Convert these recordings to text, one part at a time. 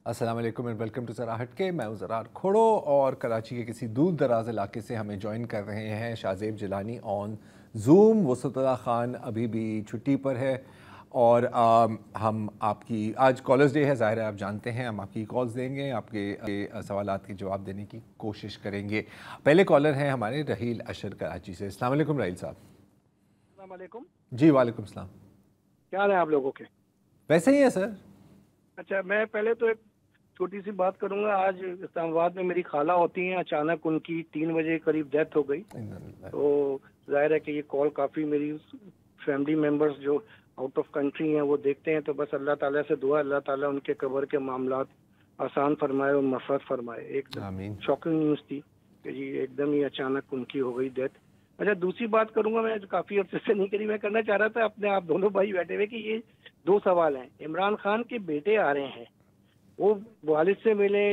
अस्सलाम वालेकुम and welcome to ज़रा हटके। मैं हूँ ज़रार खोड़ो और कराची के किसी दूर दराज इलाके से हमें ज्वाइन कर रहे हैं शाहज़ेब जिलानी ऑन जूम। वसतुल्लाह ख़ान अभी भी छुट्टी पर है और हम आपकी आज कॉलर्स डे है, ज़ाहिर है आप जानते हैं, हम आपकी कॉल्स देंगे, आपके सवालात के जवाब देने की कोशिश करेंगे। पहले कॉलर हैं हमारे रहील अशर कराची से। अस्सलाम वालेकुम रहील साहब। अस्सलाम वालेकुम। जी वालेकुम सलाम। क्या हाल है आप लोगों के? वैसे ही है सर। अच्छा, मैं पहले तो एक छोटी सी बात करूंगा। आज इस्लामाबाद में मेरी खाला होती हैं, अचानक उनकी 3 बजे करीब डेथ हो गई। तो जाहिर है कि ये कॉल काफ़ी मेरी फैमिली मेम्बर्स जो आउट ऑफ कंट्री हैं वो देखते हैं, तो बस अल्लाह ताला से दुआ, अल्लाह ताला उनके कब्र के मामलात आसान फरमाए और मफ़रत फरमाए। एकदम शॉकिंग न्यूज़ थी कि जी एकदम ही अचानक उनकी हो गई डेथ। अच्छा, दूसरी बात करूंगा, मैं काफ़ी अर्से से नहीं करी, मैं करना चाह रहा था अपने, आप दोनों भाई बैठे हुए, कि ये 2 सवाल हैं। इमरान खान के बेटे आ रहे हैं, वो वालिद से मिले,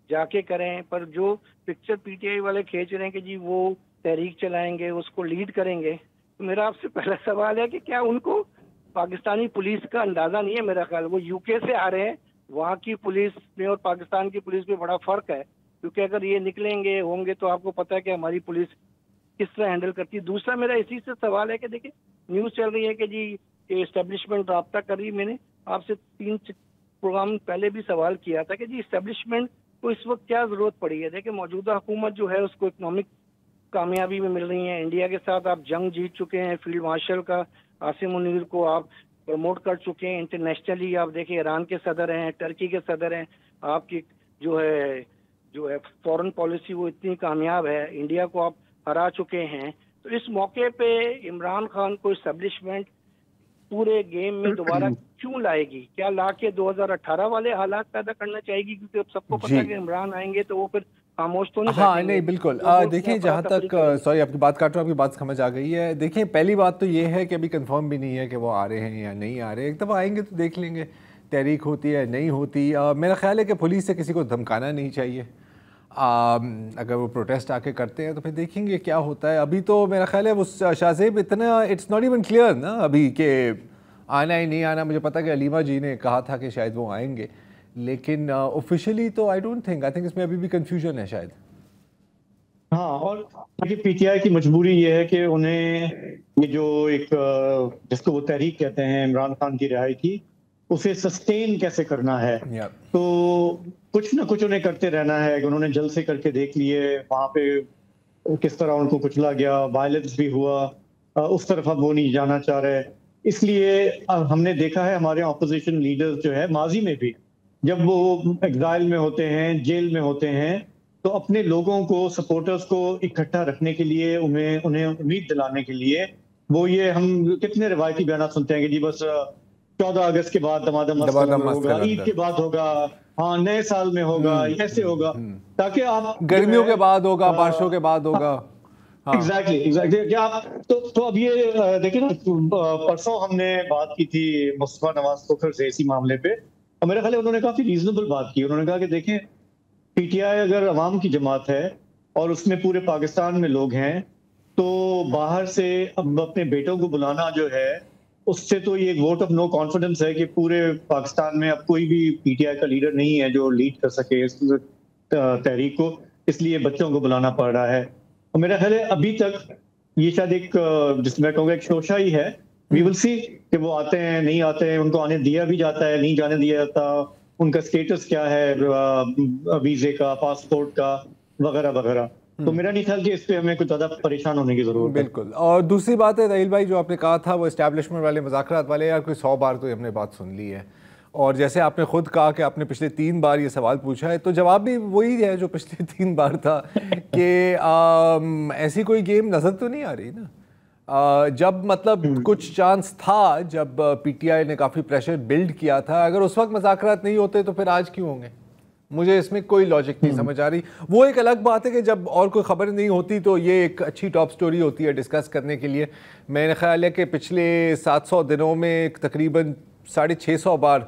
जाके करें, पर जो पिक्चर पीटीआई वाले खींच रहे हैं कि जी वो तहरीक चलाएंगे, उसको लीड करेंगे, तो मेरा आपसे पहला सवाल है कि क्या उनको पाकिस्तानी पुलिस का अंदाजा नहीं है? मेरा ख्याल वो यूके से आ रहे हैं, वहाँ की पुलिस में और पाकिस्तान की पुलिस में बड़ा फर्क है, क्योंकि अगर ये निकलेंगे होंगे तो आपको पता है कि हमारी पुलिस किस तरह हैंडल करती है। दूसरा मेरा इसी से सवाल है कि देखिए, न्यूज़ चल रही है कि जी इस्टेब्लिशमेंट राब्ता कर रही। मैंने आपसे 3 प्रोग्राम पहले भी सवाल किया था कि जी इस्टेब्लिशमेंट को इस वक्त क्या जरूरत पड़ी है। देखिए, मौजूदा हुकूमत जो है उसको इकोनॉमिक कामयाबी में मिल रही है, इंडिया के साथ आप जंग जीत चुके हैं, फील्ड मार्शल का आसिम मुनीर को आप प्रमोट कर चुके हैं, इंटरनेशनली आप देखिए ईरान के सदर हैं, टर्की के सदर हैं, आपकी जो है फॉरेन पॉलिसी वो इतनी कामयाब है, इंडिया को आप हरा चुके हैं। तो इस मौके पे इमरान खान को इस्टेब्लिशमेंट पूरे गेम में दोबारा क्यों लाएगी? क्या ला के 2018 वाले हालात पैदा करना चाहेगी? क्योंकि अब सबको पता है कि इमरान आएंगे तो वो फिर खामोश तो नहीं हाँ बैठेंगे। नहीं बिल्कुल। तो देखिए जहाँ तक सॉरी आपकी बात काट रहा हूँ, आपकी बात समझ आ गई है। देखिए पहली बात तो ये है कि अभी कंफर्म भी नहीं है कि वो आ रहे हैं या नहीं आ रहे। एक दफ़ा आएंगे तो देख लेंगे तहरीक होती है नहीं होती। मेरा ख्याल है कि पुलिस से किसी को धमकाना नहीं चाहिए। अगर वो प्रोटेस्ट आके करते हैं तो फिर देखेंगे क्या होता है। अभी तो मेरा ख्याल है वो शाहज़ेब इतना इट्स नॉट इवन क्लियर ना अभी कि आना ही नहीं आना। मुझे पता कि अलीमा जी ने कहा था कि शायद वो आएंगे, लेकिन ऑफिशियली तो आई थिंक इसमें अभी भी कंफ्यूजन है शायद। हाँ, और देखिए पीटीआई की मजबूरी ये है कि उन्हें ये जो एक जिसको वो तहरीक कहते हैं इमरान खान की रिहाई की, उसे सस्टेन कैसे करना है। तो कुछ ना कुछ उन्हें करते रहना है। उन्होंने जल्द से करके देख लिए, वहां पे किस तरह उनको कुचला गया, वायलेंस भी हुआ, उस तरफ अब वो नहीं जाना चाह रहे। इसलिए हमने देखा है हमारे ऑपोजिशन लीडर्स जो है माजी में भी, जब वो एग्जाइल में होते हैं, जेल में होते हैं, तो अपने लोगों को, सपोर्टर्स को इकट्ठा रखने के लिए, उन्हें उम्मीद दिलाने के लिए, वो ये हम कितने रिवायती बयान सुनते हैं कि जी बस 14 अगस्त के बाद दमादम मस्त होगा, ईद के बाद होगा, हाँ नए साल में होगा, ऐसे होगा, ताकि आप गर्मियों के बाद होगा, बारिशों के बाद होगा। एग्जैक्टली क्या आप तो अब ये देखिए ना, परसों हमने बात की थी मुस्तफा नवाज खोखर से इसी मामले पे, और मेरा ख्याल है उन्होंने काफी रीजनेबल बात की। उन्होंने कहा कि देखें, पीटीआई अगर अवाम की जमात है और उसमें पूरे पाकिस्तान में लोग हैं, तो बाहर से अब अपने बेटों को बुलाना जो है, उससे तो ये एक वोट ऑफ नो कॉन्फिडेंस है कि पूरे पाकिस्तान में अब कोई भी पीटीआई का लीडर नहीं है जो लीड कर सके इस तहरीक को, इसलिए बच्चों को बुलाना पड़ रहा है। और मेरा ख्याल है अभी तक ये शायद एक जिसमें कहूँगा एक शोशा ही है। वी विल सी कि वो आते हैं नहीं आते हैं, उनको आने दिया भी जाता है नहीं जाने दिया जाता, उनका स्टेटस क्या है वीजे का, पासपोर्ट का, वगैरह वगैरह। तो मेरा नहीं ख्याल कि इस पे हमें कुछ ज्यादा परेशान होने की जरूरत है। बिल्कुल। और दूसरी बात है रहील भाई, जो आपने कहा था वो एस्टैब्लिशमेंट वाले, मुज़ाकरात वाले, यार कोई 100 बार तो हमने बात सुन ली है। और जैसे आपने खुद कहा कि आपने पिछले 3 बार ये सवाल पूछा है, तो जवाब भी वही है जो पिछले 3 बार था कि ऐसी कोई गेम नज़र तो नहीं आ रही ना। जब मतलब कुछ चांस था, जब पीटीआई ने काफ़ी प्रेशर बिल्ड किया था, अगर उस वक्त मुज़ाकरात नहीं होते तो फिर आज क्यों होंगे? मुझे इसमें कोई लॉजिक नहीं समझ आ रही। वो एक अलग बात है कि जब और कोई खबर नहीं होती तो ये एक अच्छी टॉप स्टोरी होती है डिस्कस करने के लिए। मेरा ख्याल है कि पिछले 700 दिनों में तकरीबन 650 बार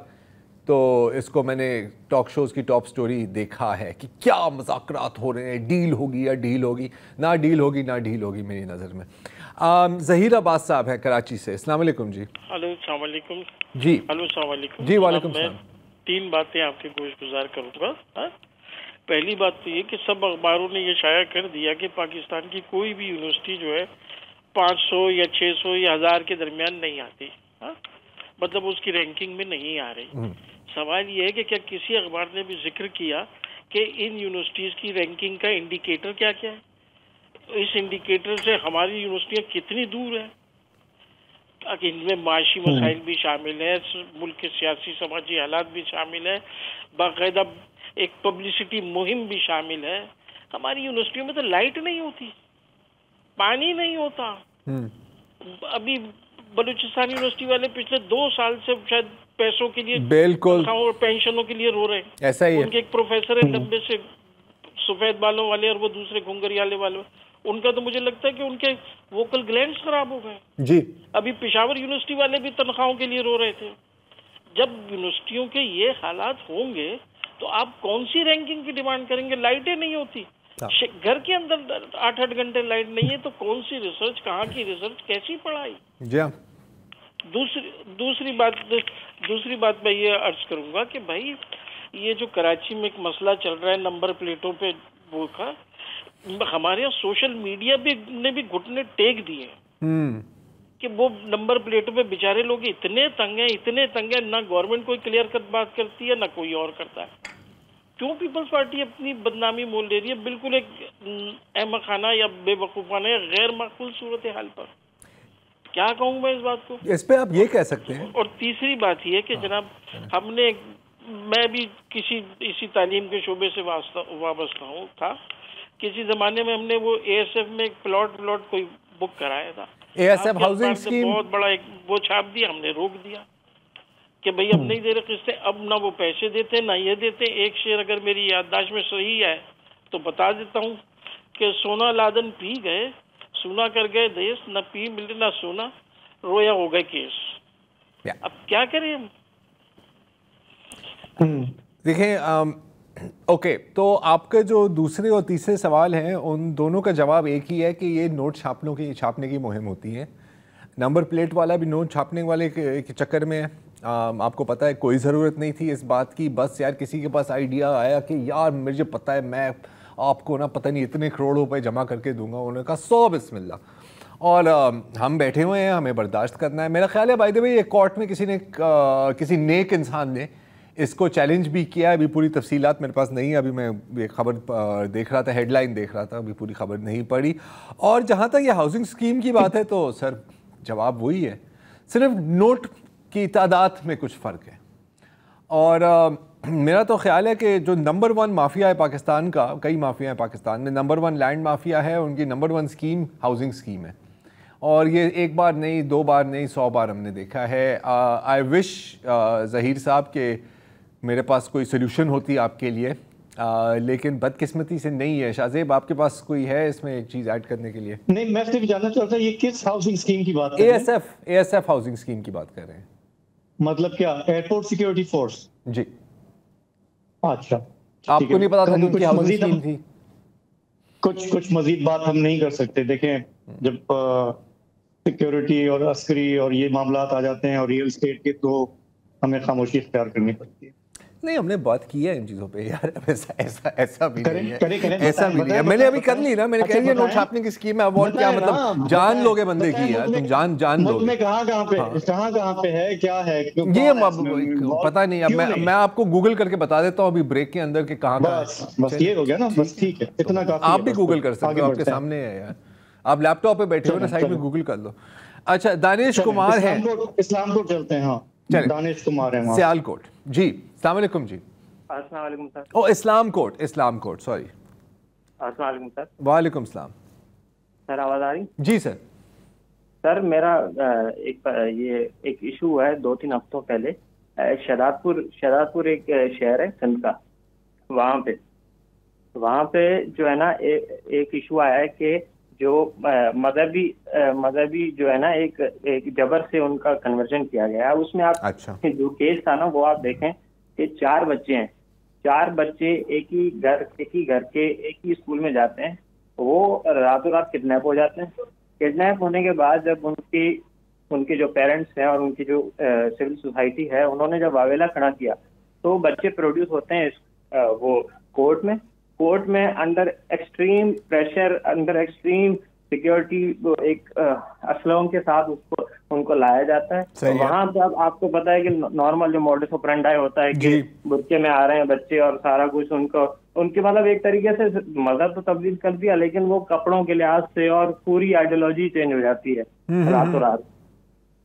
तो इसको मैंने टॉक शोज़ की टॉप स्टोरी देखा है कि क्या मुज़ाकरात हो रहे हैं, डील होगी या डील होगी, ना डील होगी ना डील होगी। मेरी नज़र में ज़हीर अब्बास साहब है कराची से। अस्सलाम वालेकुम जी। हेलो अस्सलाम वालेकुम जी। हेलो अस्सलाम वालेकुम जी वालेकुम सलाम। 3 बातें आपके गोशगुजार करूंगा। पहली बात तो ये कि सब अखबारों ने ये शाया कर दिया कि पाकिस्तान की कोई भी यूनिवर्सिटी जो है 500 या 600 या 1000 के दरमियान नहीं आती। मतलब उसकी रैंकिंग में नहीं आ रही। सवाल ये है कि क्या किसी अखबार ने भी जिक्र किया कि इन यूनिवर्सिटीज की रैंकिंग का इंडिकेटर क्या क्या है, इस इंडिकेटर से हमारी यूनिवर्सिटियां कितनी दूर है? इनमें माशी मसाइल भी शामिल है, मुल्क के सियासी समाजी हालात भी शामिल है, बाकायदा एक पब्लिसिटी मुहिम भी शामिल है। हमारी यूनिवर्सिटियों में तो लाइट नहीं होती, पानी नहीं होता। अभी बलूचिस्तान यूनिवर्सिटी वाले पिछले 2 साल से शायद पैसों के लिए, बिल्कुल, और पेंशनों के लिए रो रहे हैं। ऐसा ही है। उनके एक प्रोफेसर है लंबे से सफेद बालों वाले और वो दूसरे घुंघरियाले वाले, उनका तो मुझे लगता है कि उनके वोकल ग्लैंड्स खराब हो गए जी। अभी पेशावर यूनिवर्सिटी वाले भी तनख्वाहों के लिए रो रहे थे। जब यूनिवर्सिटियों के ये हालात होंगे तो आप कौन सी रैंकिंग की डिमांड करेंगे? लाइटें नहीं होती, घर के अंदर 8-8 घंटे लाइट नहीं है, तो कौन सी रिसर्च, कहाँ की रिसर्च, कैसी पढ़ाई? जी। दूसरी बात मैं ये अर्ज करूंगा कि भाई ये जो कराची में एक मसला चल रहा है नंबर प्लेटों पे वो का, हमारे यहाँ सोशल मीडिया ने भी घुटने टेक दिए कि वो नंबर प्लेटों पे बेचारे लोग इतने तंग हैं, ना गवर्नमेंट कोई क्लियर कट बात करती है ना कोई और करता है। क्यों पीपल्स पार्टी अपनी बदनामी मोल ले रही है बिल्कुल एक अहमखाना या बेवकूफाना या गैर माकूल सूरत हाल पर? क्या कहूँ मैं इस बात को? इस पे आप ये कह सकते हैं। और तीसरी बात ये कि जनाब मैं भी इसी तालीम के शोबे से वाबस्ता हूँ था। किसी जमाने में हमने वो ASF में एक प्लॉट कोई बुक कराया था, ASF हाउसिंग स्कीम, बहुत बड़ा एक वो छाप दिया, हमने रोक दिया कि भाई अब नहीं दे रहे किस्तें। अब ना वो पैसे देते ना ये देते। एक शेर अगर मेरी याददाश्त में सही है तो बता देता हूँ कि सोना लादन पी गए, सुना कर गए देश, न पी मिले ना सोना, रोया हो गए केस। अब क्या करें हम? देखें, ओके, तो आपके जो दूसरे और तीसरे सवाल हैं उन दोनों का जवाब एक ही है कि ये नोट छापने की मुहिम होती है। नंबर प्लेट वाला भी नोट छापने वाले के चक्कर में है। आपको पता है कोई ज़रूरत नहीं थी इस बात की, बस यार किसी के पास आइडिया आया कि यार मुझे पता है मैं आपको ना पता नहीं इतने करोड़ रुपए जमा करके दूंगा। उन्होंने कहा 100 बिस्मिल्लाह, और हम बैठे हुए हैं, हमें बर्दाश्त करना है। मेरा ख्याल है बाय द वे ये कोर्ट में किसी नेक इंसान ने इसको चैलेंज भी किया। अभी पूरी तफसीलात मेरे पास नहीं है, अभी मैं ये खबर देख रहा था, हेडलाइन देख रहा था, अभी पूरी खबर नहीं पढ़ी। और जहाँ तक ये हाउसिंग स्कीम की बात है तो सर जवाब वही है, सिर्फ नोट की तादाद में कुछ फ़र्क है। और मेरा तो ख्याल है कि जो नंबर 1 माफिया है पाकिस्तान का, कई माफिया है पाकिस्तान में, नंबर 1 लैंड माफिया है, उनकी नंबर 1 स्कीम हाउसिंग स्कीम है। और ये एक बार नहीं, 2 बार नहीं, 100 बार हमने देखा है। आई विश ज़हीर साहब के मेरे पास कोई सोल्यूशन होती आपके लिए, लेकिन बदकिस्मती से नहीं है। शाहजेब आपके पास कोई है इसमें एक चीज़ ऐड करने के लिए? नहीं, मैं सिर्फ जानना चाहता हूँ ये किस हाउसिंग स्कीम की बात कर रहे हैं? ASF हाउसिंग स्कीम की बात कर रहे हैं। मतलब क्या, एयरपोर्ट सिक्योरिटी फोर्स? जी। अच्छा, आपको नहीं पता था कि उनकी हाउसिंग स्कीम थी? कुछ मजीद बात हम नहीं कर सकते। देखें, जब सिक्योरिटी और अस्करी और ये मामलात आ जाते हैं और रियल स्टेट के, तो हमें खामोशी इख्तियार करनी पड़ती है। नहीं, हमने बात की है इन चीज़ों पे यार, ऐसा भी नहीं है, ऐसा भी नहीं है। बताएं, मैंने अभी कर ली ना, मैंने कह दिया बताएं, नोट छापने की स्कीम है। अब और क्या मतलब जान लोगे बंदे की यार, तुम जान लोगे। में कहाँ पे है, क्या है ये पता नहीं। अब मैं आपको गूगल करके बता देता हूँ अभी ब्रेक के अंदर के कहाँ का। बस ये हो गया ना, बस ठीक है, इतना काफी। आप भी गूगल कर सकते हो, आपके सामने है यार, आप लैपटॉप पे बैठे हो ना, साइड में गूगल कर लो। अच्छा, दानिश कुमार है, इस्लामकोट चलते हैं। हाँ, दानिश कुमार है सियालकोट जी। अस्सलाम वालेकुम जी। अस्सलाम वालेकुम सर। ओ इस्लामकोट सॉरी। अस्सलाम वालेकुम सर। वालेकुम सलाम। सर आवाज आ रही? जी सर। सर मेरा एक इशू है 2-3 हफ्तों पहले। शहदादपुर एक शहर है सिंध का, वहाँ पे जो है ना एक इशू आया है कि जो मजहबी जो है ना एक जबर से उनका कन्वर्जन किया गया है। उसमें आप अच्छा। जो केस था ना वो आप देखें कि 4 बच्चे हैं, 4 बच्चे एक ही घर के एक ही स्कूल में जाते हैं। वो रातों रात किडनैप हो जाते हैं। किडनैप होने के बाद जब उनके जो पेरेंट्स हैं और उनकी जो सिविल सोसाइटी है, उन्होंने जब वावेला खड़ा किया तो बच्चे प्रोड्यूस होते हैं वो कोर्ट में under extreme pressure, under extreme security, एक असलम के साथ उनको लाया जाता है। तो वहां पे अब आपको पता है कि नॉर्मल जो मॉडस ऑपरेंडी होता है कि बुर्के में आ रहे हैं बच्चे और सारा कुछ उनके मतलब एक तरीके से मजहब तो तब्दील कर दिया, लेकिन वो कपड़ों के लिहाज से और पूरी आइडियोलॉजी चेंज हो जाती है रातों रात।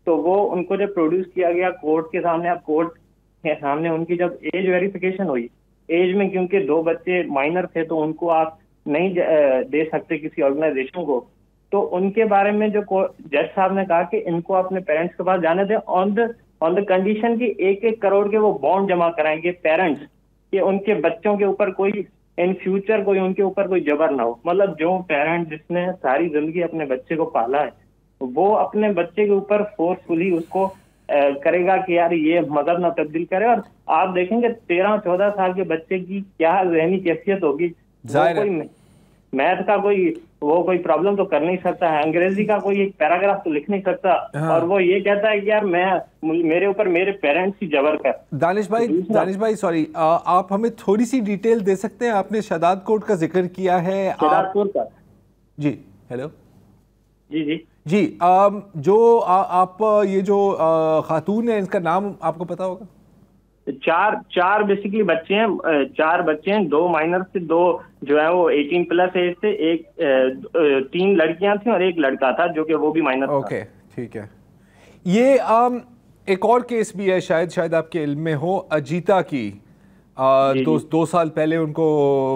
तो वो उनको जब प्रोड्यूस किया गया कोर्ट के सामने, अब कोर्ट के सामने उनकी जब एज वेरिफिकेशन हुई, एज में क्योंकि 2 बच्चे माइनर थे तो उनको आप नहीं दे सकते किसी ऑर्गेनाइजेशन को, तो उनके बारे में जो जज साहब ने कहा कि इनको अपने पेरेंट्स के पास जाने दें ऑन द कंडीशन कि 1-1 करोड़ के वो बॉन्ड जमा कराएंगे पेरेंट्स, कि उनके बच्चों के ऊपर कोई इन फ्यूचर कोई उनके ऊपर कोई जबर ना हो। मतलब जो पेरेंट जिसने सारी जिंदगी अपने बच्चे को पाला है वो अपने बच्चे के ऊपर फोर्सफुली उसको करेगा कि यार ये मजहब ना तब्दील करे। और आप देखेंगे 13-14 साल के बच्चे की क्या जहनी कैफियत होगी। कोई मैथ का कोई प्रॉब्लम तो कर नहीं सकता है, अंग्रेजी का कोई एक पैराग्राफ तो लिख नहीं सकता। हाँ। और वो ये कहता है कि यार मेरे ऊपर मेरे पेरेंट्स ही जबर कर। दानिश भाई सॉरी, आप हमें थोड़ी सी डिटेल दे सकते हैं? आपने शदाद कोर्ट का जिक्र किया है। शदाद कोर्ट का जी, हेलो जी, जो आप ये जो खातून है इनका नाम आपको पता होगा? चार बेसिकली बच्चे हैं, 4 बच्चे हैं, 2 माइनर से, 2 जो है वो 18+ एज से, 3 लड़कियां थी और 1 लड़का था जो कि वो भी माइनर था। ओके, ठीक है। ये एक और केस भी है, शायद आपके इल्म में हो, अजीता की। 2 साल पहले उनको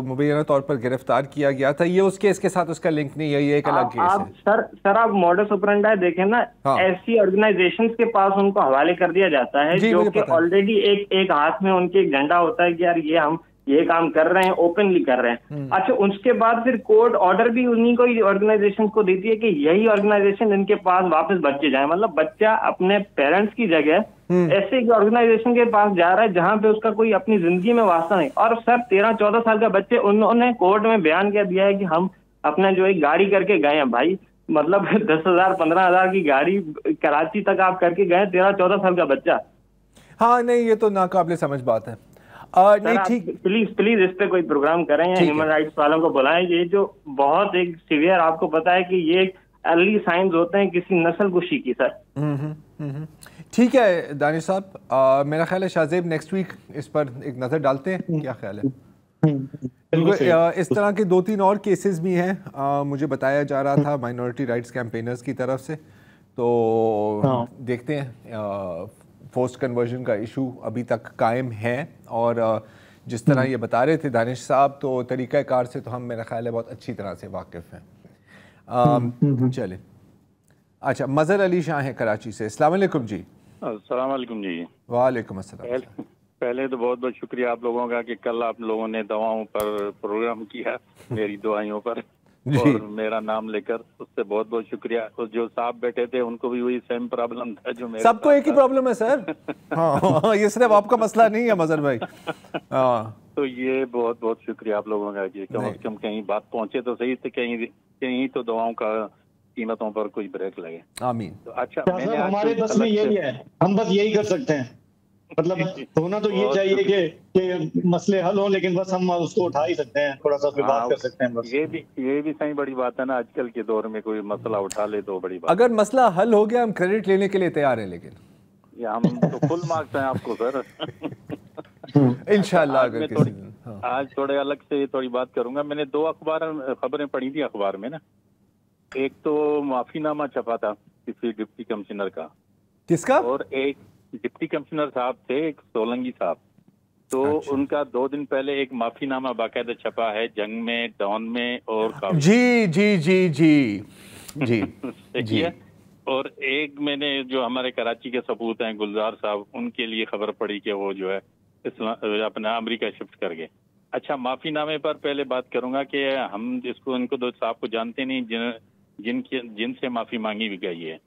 मुबैना तौर पर गिरफ्तार किया गया था। ये उस केस के साथ उसका लिंक नहीं है, ये एक अलग केस है। सर आप मॉडस ऑपरेंडी देखें ना, ऐसी ऑर्गेनाइजेशंस के पास उनको हवाले कर दिया जाता है जो कि ऑलरेडी एक हाथ में उनके एक झंडा होता है कि यार ये हम ये काम कर रहे हैं, ओपनली कर रहे हैं। अच्छा, उसके बाद फिर कोर्ट ऑर्डर भी उन्हीं को ऑर्गेनाइजेशन को देती है कि यही ऑर्गेनाइजेशन इनके पास वापस बच्चे जाए। मतलब बच्चा अपने पेरेंट्स की जगह ऐसे ऑर्गेनाइजेशन के पास जा रहा है जहां पे उसका कोई अपनी जिंदगी में वास्ता नहीं। और सर 13-14 साल का बच्चे, उन्होंने कोर्ट में बयान क्या दिया है कि हम अपना जो एक गाड़ी करके गए हैं। भाई मतलब 10,000-15,000 की गाड़ी कराची तक आप करके गए, 13-14 साल का बच्चा। हाँ नहीं, ये तो नाकाबिले समझ बात है। नहीं ठीक, प्लीज इस पे कोई प्रोग्राम करें या ह्यूमन राइट्स वालों को बुलाएं। ये जो बहुत एक सीवियर, आपको पता है कि ये अर्ली साइंस होते हैं किसी नस्ल कुशी की सर। ठीक है दानिश साहब, मेरा ख्याल है शाहजेब नेक्स्ट वीक इस पर एक नज़र डालते हैं, क्या ख्याल है? इस तरह के 2-3 और केसेस भी हैं, मुझे बताया जा रहा था माइनॉरिटी राइट्स कैंपेनर्स की तरफ से। तो देखते हैं, फोर्स्ड कन्वर्जन का इशू अभी तक कायम है। और जिस तरह ये बता रहे थे दानिश साहब, तो तरीक़ाकार से तो हम, मेरा ख्याल है, बहुत अच्छी तरह से वाकिफ़ हैं। चले, अच्छा, मज़हर अली शाह हैं कराची से। अस्सलाम वालेकुम जी। अस्सलाम वालेकुम जी। वालेकुम अस्सलाम। पहले तो बहुत बहुत शुक्रिया आप लोगों का कि कल आप लोगों ने दवाओं पर प्रोग्राम किया, मेरी दवाइयों पर, और मेरा नाम लेकर, उससे बहुत बहुत शुक्रिया। तो जो साहब बैठे थे उनको भी वही सेम प्रॉब्लम था जो मेरे, सबको एक ही प्रॉब्लम है सर। हाँ, ये सिर्फ आपका मसला नहीं है मजहर भाई। तो ये बहुत बहुत शुक्रिया आप लोगों का कि कम से कम कहीं बात पहुंचे तो सही, तो कहीं तो दवाओं का कीमतों पर कोई ब्रेक लगे। आमीन। तो अच्छा, हमारे बस में यही है, हम बस यही कर सकते हैं। मतलब होना तो ये चाहिए कि मसले हल हो, लेकिन बस हम उसको उठा ही सकते हैं, थोड़ा सा बात कर सकते हैं बस। ये भी सही बड़ी बात है ना, आजकल के दौर में कोई मसला उठा ले तो बड़ी बात। अगर मसला हल हो गया, हम क्रेडिट लेने के लिए तैयार हैं, लेकिन हम तो फुल मार्क्स हैं आपको सर। इंशाल्लाह। आज थोड़े अलग से थोड़ी बात करूंगा। मैंने 2 खबरें पढ़ी थी अखबार में ना। एक तो माफीनामा छपा था किसी डिप्टी कमिश्नर का। किसका? और एक डिप्टी कमिश्नर साहब थे, एक सोलंकी साहब। तो अच्छा। उनका 2 दिन पहले एक माफीनामा बाकायदा छपा है, जंग में, डॉन में और जी जी जी जी जी जी। और एक मैंने जो हमारे कराची के सपूत हैं गुलजार साहब, उनके लिए खबर पड़ी कि वो जो है अपना अमेरिका शिफ्ट कर गए। अच्छा, माफीनामे पर पहले बात करूंगा कि हम इनको 2 साहब को जानते नहीं जिनसे माफी मांगी भी गई है।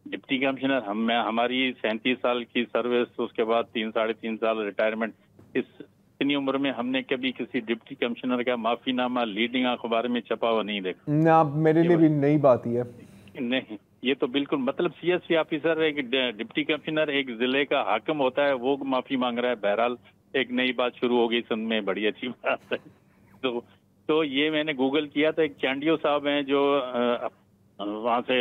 डिप्टी कमिश्नर हमारी 37 साल की सर्विस, उसके बाद 3-3.5 साल रिटायरमेंट, इतनी उम्र में हमने कभी किसी डिप्टी कमिश्नर का माफीनामा लीडिंग अखबार में छपा हुआ नहीं देखा। ना, मेरे लिए भी नई बात ही है। नहीं, ये तो बिल्कुल, मतलब CSP ऑफिसर, एक डिप्टी कमिश्नर, एक जिले का हाकिम होता है, वो माफी मांग रहा है। बहरहाल एक नई बात शुरू हो गई संघ में, बड़ी अच्छी बात है। तो ये मैंने गूगल किया था, एक चांडियो साहब हैं जो वहाँ से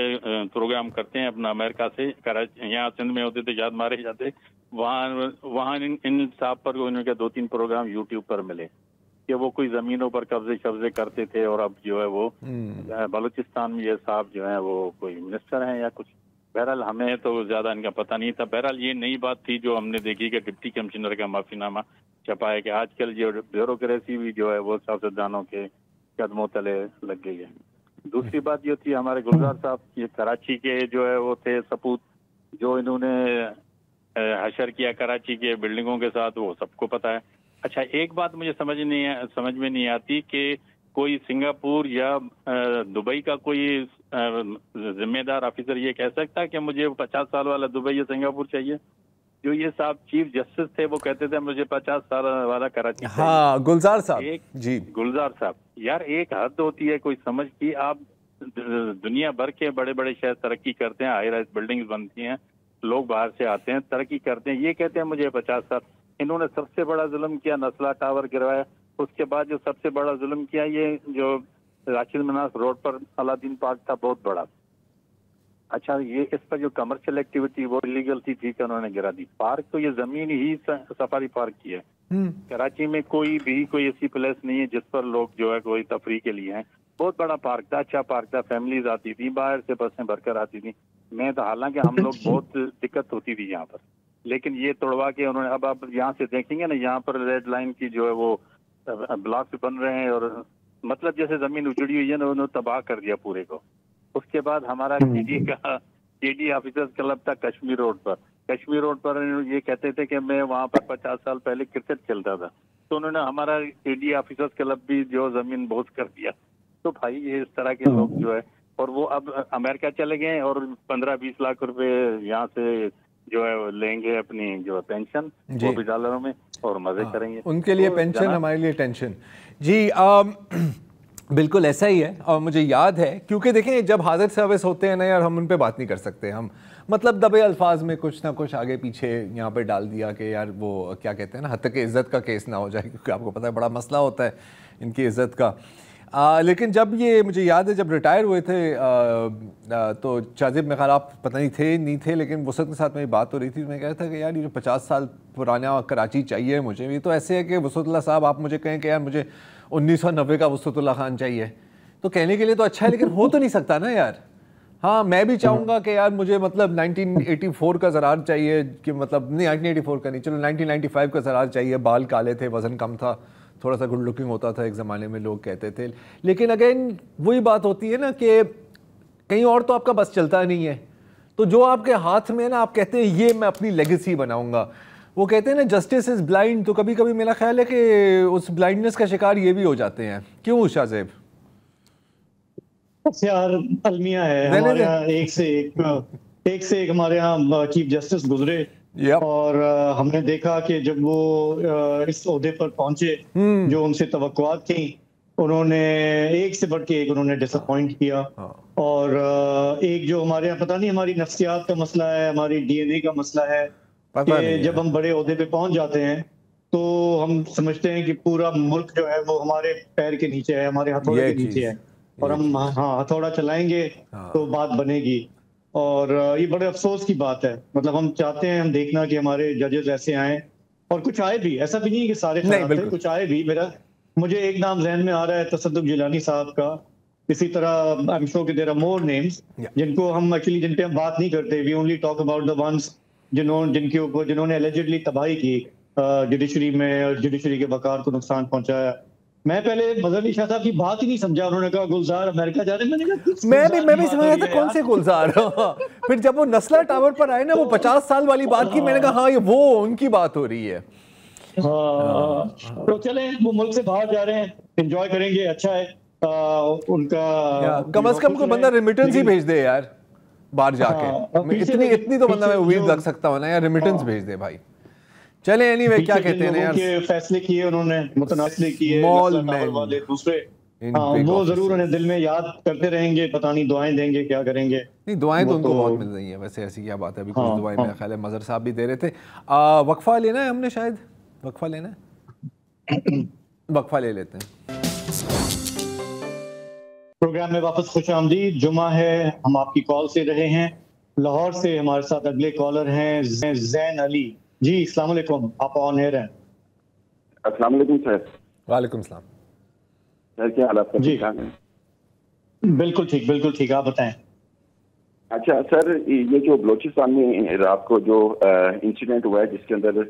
प्रोग्राम करते हैं अपना, अमेरिका से, यहाँ सिंध में होते थे, याद मारे जाते, वहाँ इन साहब पर उनके 2-3 प्रोग्राम यूट्यूब पर मिले कि वो कोई जमीनों पर कब्जे करते थे, और अब जो है वो बलूचिस्तान में ये साहब जो है वो कोई मिनिस्टर हैं या कुछ। बहरहाल हमें तो ज्यादा इनका पता नहीं था। बहरहाल ये नई बात थी जो हमने देखी कि डिप्टी कमिश्नर का माफीनामा छपा है, कि आजकल जो ब्यूरोक्रेसी भी जो है वो सियासतदानों के कदमों तले लग गई है। दूसरी बात ये थी, हमारे गुलजार साहब ये कराची के जो है वो थे सपूत, जो इन्होंने हशर किया कराची के बिल्डिंगों के साथ, वो सबको पता है। अच्छा, एक बात मुझे समझ में नहीं आती कि कोई सिंगापुर या दुबई का कोई जिम्मेदार ऑफिसर ये कह सकता है कि मुझे 50 साल वाला दुबई या सिंगापुर चाहिए। जो ये साहब चीफ जस्टिस थे वो कहते थे मुझे 50 साल वाला कराची चाहिए। हाँ, गुलजार साहब जी, गुलजार साहब, यार एक हद होती है कोई समझ की। आप दुनिया भर के बड़े बड़े शहर तरक्की करते हैं, हाई राइज बिल्डिंग्स बनती हैं, लोग बाहर से आते हैं, तरक्की करते हैं, ये कहते हैं मुझे 50 साल। इन्होंने सबसे बड़ा जुल्म किया, नस्ला टावर गिरवाया। उसके बाद जो सबसे बड़ा जुल्म किया, ये जो राशिद मनास रोड पर अलादीन पार्क था, बहुत बड़ा। अच्छा, ये इस पर जो कमर्शियल एक्टिविटी वो इलीगल थी, ठीक है, उन्होंने गिरा दी। पार्क तो ये जमीन ही सफारी पार्क की है। कराची में कोई ऐसी प्लेस नहीं है जिस पर लोग जो है कोई तफरी के लिए हैं। बहुत बड़ा पार्क था, अच्छा पार्क था, फैमिलीज आती थी, बाहर से बसें भरकर आती थी। मैं तो हालांकि हम लोग बहुत दिक्कत होती थी यहाँ पर, लेकिन ये तोड़वा के उन्होंने, अब आप यहाँ से देखेंगे ना, यहाँ पर रेड लाइन की जो है वो ब्लॉक बन रहे हैं, और मतलब जैसे जमीन उजड़ी हुई है ना, उन्होंने तबाह कर दिया पूरे को। उसके बाद हमारा केडी ऑफिसर्स क्लब था कश्मीर रोड पर ये कहते थे कि मैं वहाँ पर 50 साल पहले क्रिकेट खेलता था, तो उन्होंने हमारा केडी ऑफिसर्स क्लब भी जो जमीन बोझ कर दिया। तो भाई ये इस तरह के लोग जो है, और वो अब अमेरिका चले गए और 15-20 लाख रुपए यहाँ से जो है लेंगे अपनी जो पेंशन, वो भी डॉलरों में, और मजे करेंगे। उनके लिए पेंशन, हमारे लिए टेंशन। जी बिल्कुल ऐसा ही है। और मुझे याद है, क्योंकि देखें जब हाजिर सर्विस होते हैं ना यार, हम उन पे बात नहीं कर सकते, हम मतलब दबे अल्फाज में कुछ ना कुछ आगे पीछे यहाँ पे डाल दिया कि यार वो क्या कहते हैं ना, हत्या के इज़्ज़त का केस ना हो जाए, क्योंकि आपको पता है बड़ा मसला होता है इनकी इज़्ज़त का। लेकिन जब ये मुझे याद है जब रिटायर हुए थे तो शाजिब में ख्याल आप पता नहीं थे, लेकिन वसत के साथ मेरी बात हो रही थी, मैं कह रहा था कि यार ये जो 50 साल पुराना कराची चाहिए मुझे। ये तो ऐसे है कि वसतुल्लाह साहब आप मुझे कहें कि यार मुझे 1990 का वसतुल्लाह खान चाहिए, तो कहने के लिए तो अच्छा है, लेकिन हो तो नहीं सकता ना यार। हाँ, मैं भी चाहूँगा कि यार मुझे मतलब 1984 का ज़रार चाहिए, कि मतलब नहीं 1984 का नहीं, चलो 1995 का ज़रार चाहिए, बाल काले थे, वज़न कम था, थोड़ा सा गुड लुकिंग होता था एक ज़माने में, लोग कहते थे। लेकिन अगेन वही बात होती है ना कि कहीं और तो आपका बस चलता नहीं है, तो जो आपके हाथ में ना, आप कहते हैं ये मैं अपनी लेगेसी बनाऊंगा। वो कहते हैं ना जस्टिस इज़ ब्लाइंड, तो कभी कभी मेरा ख्याल है कि उस ब्लाइंडनेस का शिकार ये भी हो जाते हैं। क्यों शाहज़ेब? यार अलमिया है हमारे यहाँ, एक से एक हमारे यहाँ चीफ जस्टिस गुजरे, और हमने देखा कि जब वो इस ओहदे पर पहुंचे, जो उनसे तवक्कुआत थी, उन्होंने एक से बढ़ के एक उन्होंने डिसअपॉइंट किया। और एक जो हमारे यहाँ पता नहीं हमारी नफ्सियात का मसला है, हमारी DNA का मसला है, कि जब हम बड़े ओहदे पे पहुंच जाते हैं तो हम समझते हैं कि पूरा मुल्क जो है वो हमारे पैर के नीचे है, हमारे हथौड़े के नीचे है, और हम हथौड़ा चलाएंगे तो बात बनेगी। और ये बड़े अफसोस की बात है। मतलब हम चाहते हैं, हम देखना कि हमारे जजेस ऐसे आए, और कुछ आए भी, ऐसा भी नहीं है कि सारे खराब थे, कुछ आए भी। मुझे एक नाम जहन में आ रहा है, तसद्दुक जिलानी साहब का। इसी तरह आई एम श्योर कि देयर आर मोर नेम्स जिनको हम एक्चुअली, जिन पे हम बात नहीं करते। We only talk about the ones जिन्होंने एलिजिडली तबाही की जुडिशरी में, और जुडिशरी के वकार को नुकसान पहुंचाया। मैं पहले मजहर अली शाह साहब की बात ही नहीं समझा, उन्होंने कहा गुलजार अमेरिका जा रहे हैं, मैंने कहा मैं भी समझ रहा था कौन से गुलजार। फिर जब वो नस्ला टावर पर आए ना, वो 50 साल वाली बात की, मैंने कहा हाँ ये वो उनकी बात हो रही है। तो चले, वो मुल्क से बाहर जा रहे हैं, एंजॉय करेंगे, अच्छा है उनका। कम से कम कोई बंदा रेमिटेंस ही भेज दे यार बाहर जाके। इतनी तो बंदा मैं उम्मीद रख सकता हूँ ना यार, रेमिटेंस भेज दे भाई। चले एनीवे, क्या कहते हैं यार, फैसले किए उन्होंने, मुतनासिले किए, मॉल में वाले दूसरे वो जरूर उन्हें दिल में याद करते रहेंगे, पता नहीं दुआएं देंगे क्या करेंगे। नहीं, दुआएं तो उनको बहुत मिल रही हैं वैसे, ऐसी क्या बात है। अभी कुछ दुआएं मेरा ख्याल है मजहर साहब भी दे रहे थे। वक्फा लेना है हमने, शायद वक्फा लेना है, वक्फा ले लेते हैं। प्रोग्राम में वापस खुश आमदीद। जुमा है, हम आपकी कॉल से रहे हैं। लाहौर से हमारे साथ अगले कॉलर हैं जैन अली जी। अस्सलाम वालेकुम, आप ऑन एयर हैं। अस्सलाम वालेकुम सर। वालेकुम सलाम सर, क्या हाल आपका? जी बिल्कुल ठीक, बिल्कुल ठीक, आप बताएं। अच्छा सर, ये जो बलोचिस्तान में रात को जो इंसिडेंट हुआ है जिसके अंदर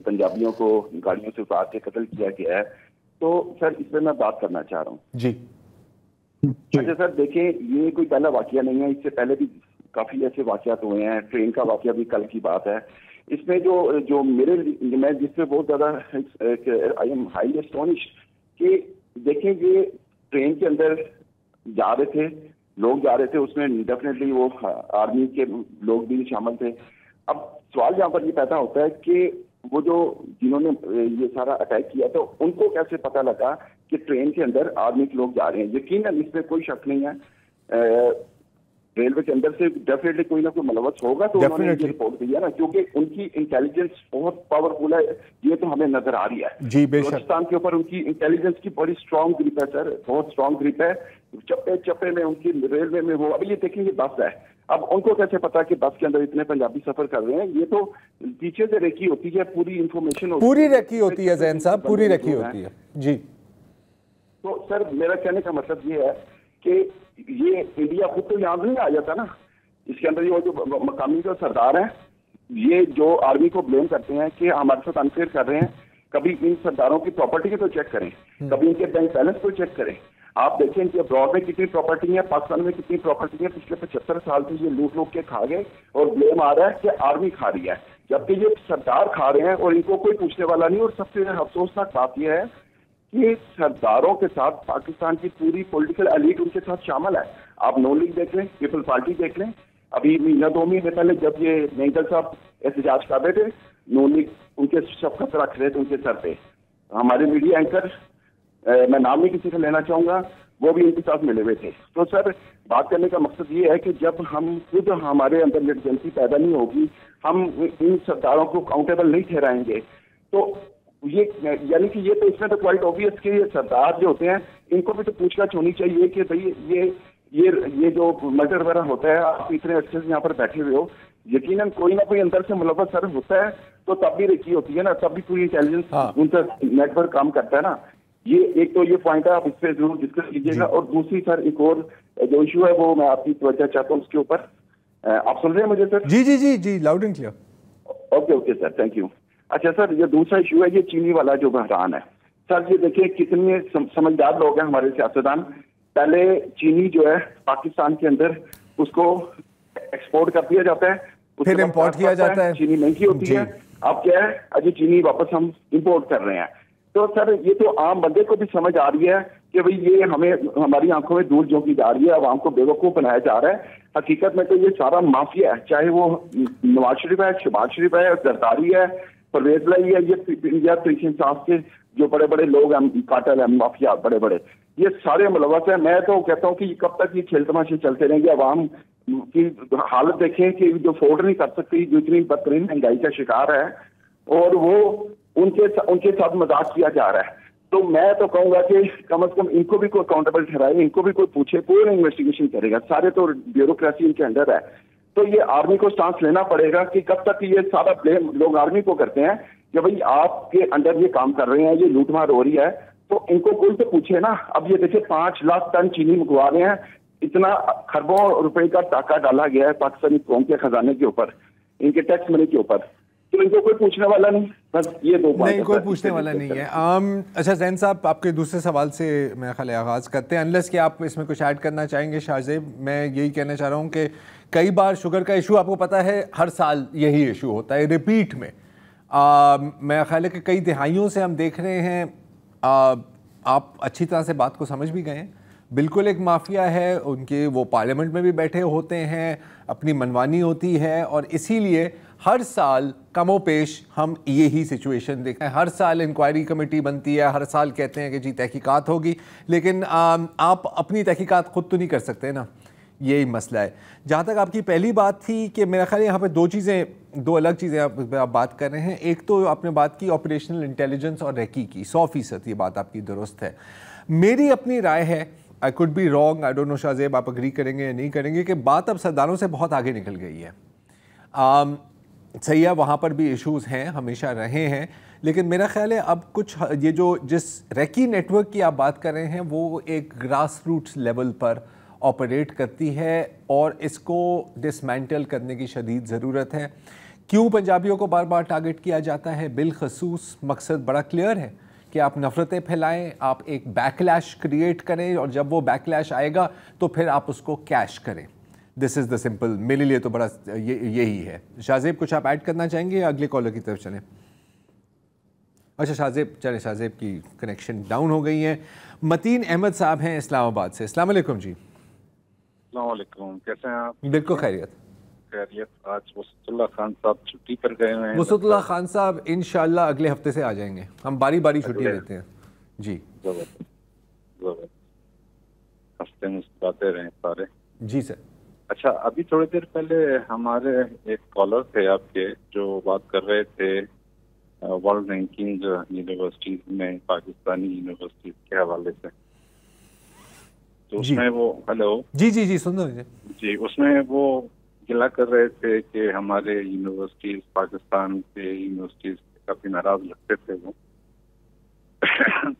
पंजाबियों को गाड़ियों से उतार के कत्ल किया गया है, तो सर इस पर मैं बात करना चाह रहा हूँ जी। अच्छा सर, देखें, ये कोई पहला वाकया नहीं है, इससे पहले भी काफी ऐसे वाकयात हुए हैं। ट्रेन का वाकया भी कल की बात है। इसमें जो मैं जिससे बहुत ज्यादा आई एम हाई एस्टोनिश कि देखें, ये ट्रेन के अंदर जा रहे थे, लोग जा रहे थे, उसमें डेफिनेटली वो आर्मी के लोग भी शामिल थे। अब सवाल यहाँ पर ये पैदा होता है कि वो जो जिन्होंने ये सारा अटैक किया तो उनको कैसे पता लगा कि ट्रेन के अंदर आर्मी के लोग जा रहे हैं? यकीनन इसमें कोई शक नहीं है, रेलवे के अंदर से डेफिनेटली कोई ना कोई मलवस होगा, तो उन्होंने ये रिपोर्ट दी है ना, क्योंकि उनकी इंटेलिजेंस बहुत पावरफुल है, ये तो हमें नजर आ रही है जी। बलोचिस्तान के ऊपर उनकी इंटेलिजेंस की बड़ी स्ट्रॉन्ग ग्रिप है सर, बहुत स्ट्रॉन्ग ग्रिप है। चप्पे चप्पे में उनकी रेलवे में वो, अभी ये देखेंगे बस है, अब उनको कैसे पता कि बस के अंदर इतने पंजाबी सफर कर रहे हैं? ये तो पीछे से रेकी होती है, पूरी इंफॉर्मेशन पूरी रेकी होती है जैन साहब, पूरी रेकी होती है जी। तो सर मेरा कहने का मतलब ये है कि ये इंडिया खुद तो यहाँ नहीं आ जाता ना, इसके अंदर ये जो मकामी जो सरदार हैं, ये जो आर्मी को ब्लेम करते हैं कि हमारे साथ अनफेयर कर रहे हैं, कभी इन सरदारों की प्रॉपर्टी को तो चेक करें, कभी इनके बैंक बैलेंस को चेक करें। आप देखें कि अब्रॉड में कितनी प्रॉपर्टी है, पाकिस्तान में कितनी प्रॉपर्टी है। पिछले 75 साल से ये लूट लूट के खा गए और ब्लेम आ रहा है कि आर्मी खा रही है, जबकि ये सरदार खा रहे हैं और इनको कोई पूछने वाला नहीं। और सबसे अफसोसनाक बात यह है कि सरदारों के साथ पाकिस्तान की पूरी पॉलिटिकल एलीट उनके साथ शामिल है। आप नून लीग देख लें, पीपल पार्टी देख लें, अभी महीना 2 महीने पहले जब ये मेंगल साहब एहतजाज कर रहे थे, नून लीग उनके शफकत रख रहे थे उनके सर पे। हमारे मीडिया एंकर, मैं नाम नहीं किसी का लेना चाहूंगा, वो भी इनके साथ मिले हुए थे। तो सर बात करने का मकसद ये है कि जब हम खुद हमारे अंदर लिटरेसी पैदा नहीं होगी, हम इन सरदारों को काउंटेबल नहीं ठहराएंगे, तो ये यानी कि ये तो इसमें तो क्वाइट ऑब्वियस कि ये सरदार जो होते हैं इनको भी तो पूछताछ होनी चाहिए कि भाई ये जो मर्डर वगैरह होता है, आप इतने अच्छे से यहाँ पर बैठे हुए हो, यकीनन कोई ना कोई अंदर से मुलव्वस सर होता है, तो तब भी रेकी होती है ना, तब भी पूरी इंटेलिजेंस उनका नेटवर्क काम करता है ना। ये एक तो ये पॉइंट है, आप इस पर जरूर डिस्कस कीजिएगा। और दूसरी सर एक और जो इशू है वो मैं आपकी तवज्जो चाहता हूँ उसके ऊपर। आप सुन रहे हैं मुझे सर? जी जी जी जी, loud and clear. Okay sir, thank you. अच्छा सर, ये दूसरा इशू है ये चीनी वाला जो बहरान है। सर ये देखिए कितने समझदार लोग हैं हमारे सियासतदान। पहले चीनी जो है पाकिस्तान के अंदर उसको एक्सपोर्ट कर दिया जाता है, फिर इंपोर्ट किया जाता है, चीनी महंगी होती है। अब क्या है, अजी चीनी वापस हम इंपोर्ट कर रहे हैं। तो सर ये तो आम बंदे को भी समझ आ रही है कि भाई ये हमें हमारी आंखों में धूल झोंकी जा रही है, आवाम को बेवकूफ बनाया जा रहा है। हकीकत में तो ये सारा माफिया है, चाहे वो नवाज शरीफ है, शहबाज शरीफ है, जरदारी है, परवेज लाई है, ये तरीके इंसाफ के जो बड़े बड़े लोग हैं, काटल है, माफिया बड़े बड़े, ये सारे मुलव्वस हैं। मैं तो कहता हूँ कि कब तक ये खेल तमाशे चलते रहेंगे? अवाम की हालत देखें कि जो अफोर्ड नहीं कर सकती, जो इतनी बदतरीन महंगाई का शिकार है, और वो उनके साथ मजाक किया जा रहा है। तो मैं तो कहूंगा कि कम से कम इनको भी कोई अकाउंटेबल ठहराए, इनको भी कोई पूछे, कोई इन्वेस्टिगेशन करेगा। सारे तो ब्यूरोक्रेसी इनके अंडर है। तो ये आर्मी को स्टांस लेना पड़ेगा कि कब तक ये सारा ब्लेम लोग आर्मी को करते हैं कि भाई आपके अंडर ये काम कर रहे हैं, ये लूटमार हो रही है, तो इनको कोई तो पूछे ना। अब ये देखिए 5 लाख टन चीनी मंगवा रहे हैं, इतना खरबों रुपए का टाका डाला गया है पाकिस्तानी कौम के खजाने के ऊपर, इनके टैक्स मनी के ऊपर, तो इनको कोई पूछने वाला नहीं। बस ये 2 बात नहीं, कोई पूछने वाला नहीं है। अच्छा जैन साहब, आपके दूसरे सवाल से मेरा ख्याल आगाज़ करते हैं, अनलेस कि आप इसमें कुछ ऐड करना चाहेंगे शाहजेब। मैं यही कहना चाह रहा हूँ कि कई बार शुगर का इशू, आपको पता है हर साल यही इशू होता है रिपीट में। मेरा ख्याल है कि कई दिहाइयों से हम देख रहे हैं, आप अच्छी तरह से बात को समझ भी गए हैं। बिल्कुल एक माफिया है, उनके वो पार्लियामेंट में भी बैठे होते हैं, अपनी मनमानी होती है, और इसीलिए हर साल कमो पेश हम यही सिचुएशन देखते हैं। हर साल इंक्वायरी कमेटी बनती है, हर साल कहते हैं कि जी तहकीकात होगी, लेकिन आप अपनी तहकीकात खुद तो नहीं कर सकते ना, यही मसला है। जहाँ तक आपकी पहली बात थी कि मेरा ख्याल है यहाँ पे दो अलग चीज़ें आप बात कर रहे हैं। एक तो आपने बात की ऑपरेशनल इंटेलिजेंस और रेकी की, 100% ये बात आपकी दुरुस्त है। मेरी अपनी राय है, I could be wrong, I don't know Shahzeb आप अग्री करेंगे या नहीं करेंगे, कि बात अब सरदारों से बहुत आगे निकल गई है। सही है, वहाँ पर भी इश्यूज़ हैं, हमेशा रहे हैं, लेकिन मेरा ख्याल है अब कुछ ये जो जिस रेकी नेटवर्क की आप बात कर रहे हैं वो एक ग्रास रूट्स लेवल पर ऑपरेट करती है और इसको डिसमेंटल करने की शदीद ज़रूरत है। क्यों पंजाबियों को बार बार टारगेट किया जाता है? बिलखसूस मकसद बड़ा क्लियर है कि आप नफ़रतें फैलाएं, आप एक बैकलैश क्रिएट करें और जब वो बैकलैश आएगा तो फिर आप उसको कैश करें। दिस इज़ द सिंपल, मेरे लिए तो बड़ा यही है। शाहजेब कुछ आप ऐड करना चाहेंगे या अगले कॉलर की तरफ चलें? अच्छा शाहजेब, चले, शाहजेब की कनेक्शन डाउन हो गई है। मतीन अहमद साहब हैं इस्लामाबाद से। अस्सलाम वालेकुम जी। अस्सलाम वालेकुम, कैसे हैं आप? बिल्कुल खैरियत। आज वसतुल्लाह खान साहब छुट्टी पर गए हुए हैं। वसतुल्लाह खान साहब इंशाल्लाह अगले हफ्ते से आ जाएंगे, हम बारी बारी छुट्टियाँ देते हैं जी। जबरदस्त, हफ्ते में बातें रहे सारे। जी सर। अच्छा, अभी थोड़ी देर पहले हमारे एक कॉलर थे आपके जो बात कर रहे थे वर्ल्ड रैंकिंग यूनिवर्सिटीज में पाकिस्तानी यूनिवर्सिटीज के हवाले से, तो उसमें वो हेलो जी जी जी सुन रहे जी, उसमें वो गिला कर रहे थे कि हमारे यूनिवर्सिटीज पाकिस्तान के यूनिवर्सिटीज काफी नाराज लगते थे वो।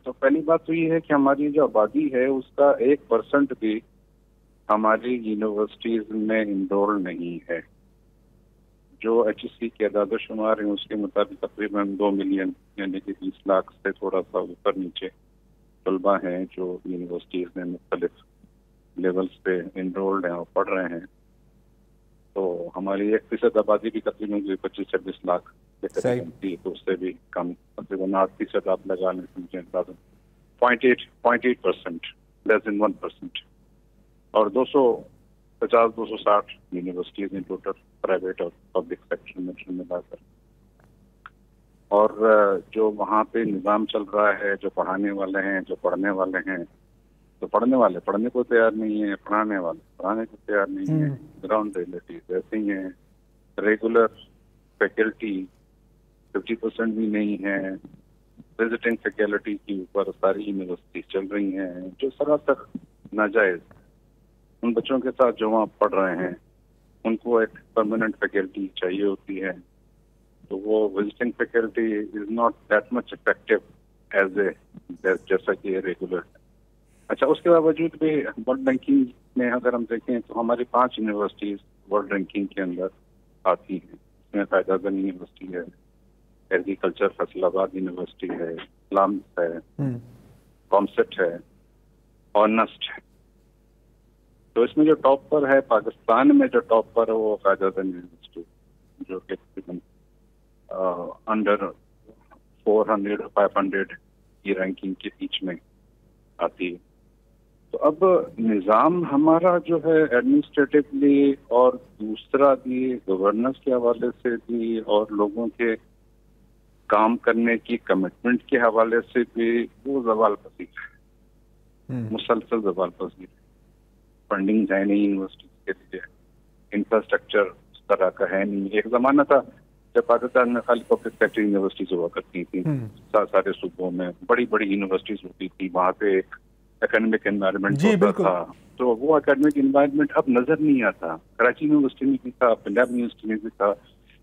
तो पहली बात तो ये है कि हमारी जो आबादी है उसका 1% भी हमारी यूनिवर्सिटीज में इनरोल नहीं है। जो HSC के आदाद-ओ-शुमार हैं उसके मुताबिक तकरीबन 2 मिलियन यानी कि 20 लाख से थोड़ा सा ऊपर नीचे तलबा हैं जो यूनिवर्सिटीज में मुख्तलिफ लेवल्स पे इनरोल्ड हैं और पढ़ रहे हैं। तो हमारी 1% आबादी भी तकरीबन 25-26 लाख के करीब थी, तो उससे भी कम, तकरीबन 8% आप लगा लें, समझें 0.8%, लेस देन 1%। और 250-260 यूनिवर्सिटीज इन टोटल, प्राइवेट और पब्लिक सेक्टर में मिलाकर। और जो वहाँ पे निज़ाम चल रहा है, जो पढ़ाने वाले हैं, जो पढ़ने वाले हैं, तो पढ़ने वाले पढ़ने को तैयार नहीं है, पढ़ाने वाले पढ़ाने को तैयार नहीं है। ग्राउंड रियलिटीज ऐसी हैं, रेगुलर फैकल्टी 50% भी नहीं है। विजिटिंग फैकल्टी के ऊपर सारी यूनिवर्सिटीज चल रही हैं जो सरासर नाजायज। उन बच्चों के साथ जो वहाँ पढ़ रहे हैं उनको एक परमानेंट फैकल्टी चाहिए होती है, तो वो visiting faculty is not that much effective as a जैसा कि रेगुलर है। अच्छा, उसके बावजूद भी वर्ल्ड रैंकिंग में अगर हम देखें तो हमारी 5 यूनिवर्सिटीज वर्ल्ड रैंकिंग के अंदर आती हैं। इसमें कायदागंज यूनिवर्सिटी है, एग्रीकल्चर फैसलाबाद यूनिवर्सिटी है, इस्लाम है, कॉमसेट है और नस्ट है। तो इसमें जो टॉप पर है, पाकिस्तान में जो टॉप पर है वो कायदागंज यूनिवर्सिटी, जो कि तकरीबन अंडर 400 और 500 की रैंकिंग के बीच में आती है। तो अब निज़ाम हमारा जो है एडमिनिस्ट्रेटिवली और दूसरा भी गवर्नेंस के हवाले से भी और लोगों के काम करने की कमिटमेंट के हवाले से भी वो ज़वाल पसीर है, मुसलसल ज़वाल पसीर है। फंडिंग है नहीं यूनिवर्सिटी के लिए, इंफ्रास्ट्रक्चर उस तरह का है नहीं। एक ज़माना था जब पाकिस्तान में खाली पब्लिक सेक्टर यूनिवर्सिटीज हुआ करती थी, सारे सूबों में बड़ी बड़ी यूनिवर्सिटीज होती थी, वहाँ पे एक एकेडमिक एनवायरनमेंट होता था। तो वो एकेडमिक एनवायरनमेंट अब नजर नहीं आता। कराची यूनिवर्सिटी में भी था, पंजाब यूनिवर्सिटी में भी था,